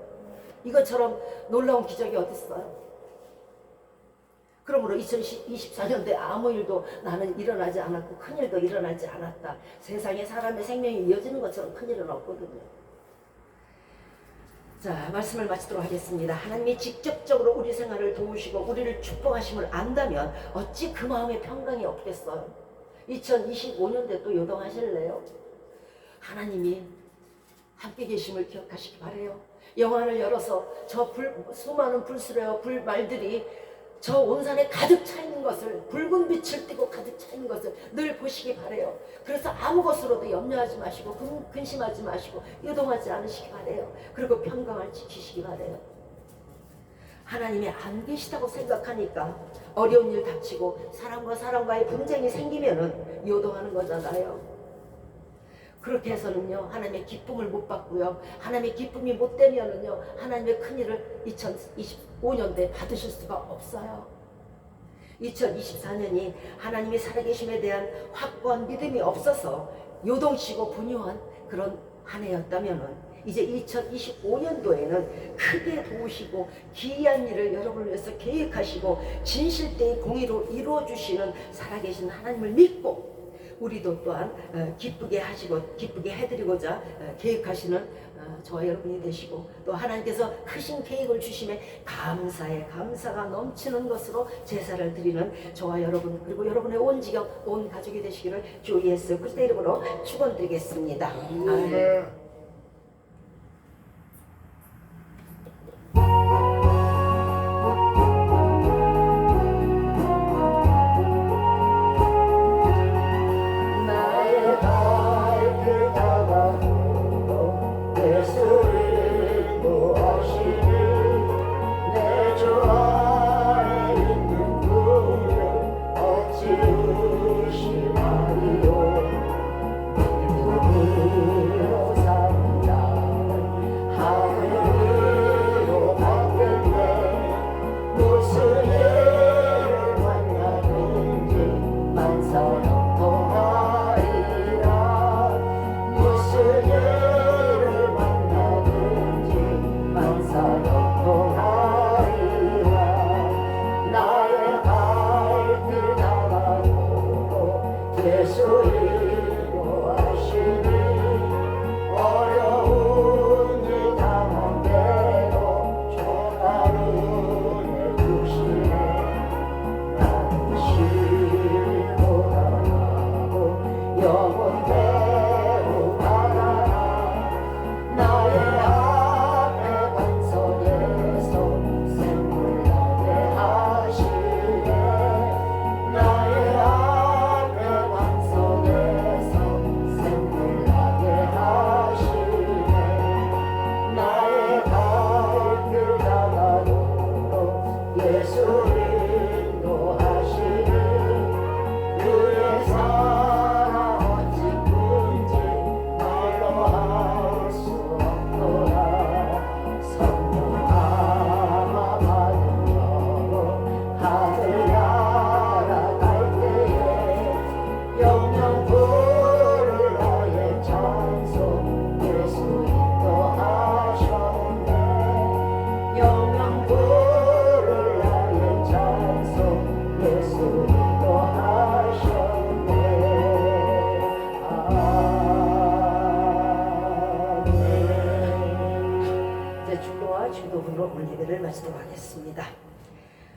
[SPEAKER 2] 이것처럼 놀라운 기적이 어딨어요? 그러므로 2024년도에 아무 일도 나는 일어나지 않았고 큰일도 일어나지 않았다. 세상에 사람의 생명이 이어지는 것처럼 큰일은 없거든요. 자, 말씀을 마치도록 하겠습니다. 하나님이 직접적으로 우리 생활을 도우시고 우리를 축복하심을 안다면 어찌 그 마음에 평강이 없겠어요? 2025년도에 또 요동하실래요? 하나님이 함께 계심을 기억하시기 바래요. 영안을 열어서 저 수많은 불수레와 불말들이 저 온산에 가득 차 있는 것을, 붉은 빛을 띠고 가득 차 있는 것을 늘 보시기 바래요. 그래서 아무 것으로도 염려하지 마시고 근심하지 마시고 요동하지 않으시기 바래요. 그리고 평강을 지키시기 바래요. 하나님이 안 계시다고 생각하니까 어려운 일 닥치고 사람과의 분쟁이 생기면은 요동하는 거잖아요. 그렇게 해서는요 하나님의 기쁨을 못 받고요, 하나님의 기쁨이 못 되면은요 하나님의 큰일을 2025년도에 받으실 수가 없어요. 2024년이 하나님의 살아계심에 대한 확고한 믿음이 없어서 요동치고 분유한 그런 한 해였다면은 이제 2025년도에는 크게 도우시고 기이한 일을 여러분을 위해서 계획하시고 진실되이 공의로 이루어주시는 살아계신 하나님을 믿고 우리도 또한 기쁘게 하시고 기쁘게 해드리고자 계획하시는 저와 여러분이 되시고, 또 하나님께서 크신 계획을 주심에 감사에 감사가 넘치는 것으로 제사를 드리는 저와 여러분 그리고 여러분의 온 지경 온 가족이 되시기를 주 예수 그리스도의 이름으로 축원드리겠습니다. 아멘.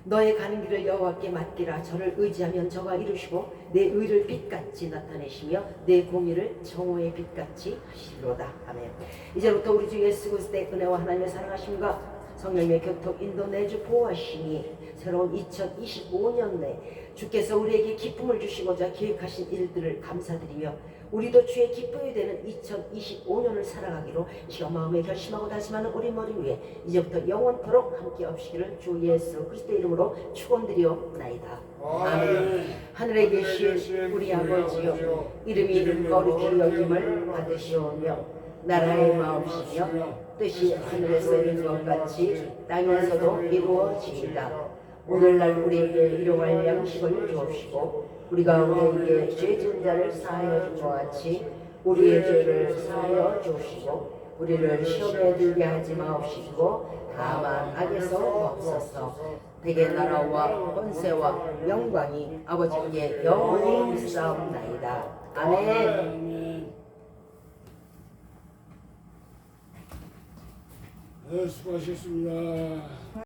[SPEAKER 2] 너의 가는 길을 여호와께 맡기라. 저를 의지하면 저가 이루시고 내 의를 빛같이 나타내시며 내 공의를 정오의 빛같이 하시리로다. 아멘. 이제부터 우리 주 예수 그리스도의 은혜와 하나님의 사랑하심과 성령의 교통 인도내주 보호하시니 새로운 2025년 내 주께서 우리에게 기쁨을 주시고자 계획하신 일들을 감사드리며 우리도 주의 기쁨이 되는 2025년을 살아가기로 시험 마음에 결심하고 다짐하는 우리 머리 위에 이제부터 영원토록 함께 없시기를 주 예수 그리스도의 이름으로 축원드리옵나이다. 아멘. 하늘에 계신 우리 아버지여 이름이 거룩히 여김을 받으시오며 나라의 마음이시며 뜻이 하늘에서 이룬 것 같이 땅에서도 이루어지이다. 오늘날 우리에게 일용할 양식을 주옵시고 우리가 우리에게 죄 지은 자를 사하여 준 것 같이 우리의 죄를 사하여 주옵시고 우리를 시험에 들게 하지 마옵시고 다만 악에서 없어서 대개 나라와 권세와 영광이 아버지께 영원히 있사옵나이다. 아멘.
[SPEAKER 4] 네, 수고하셨습니다.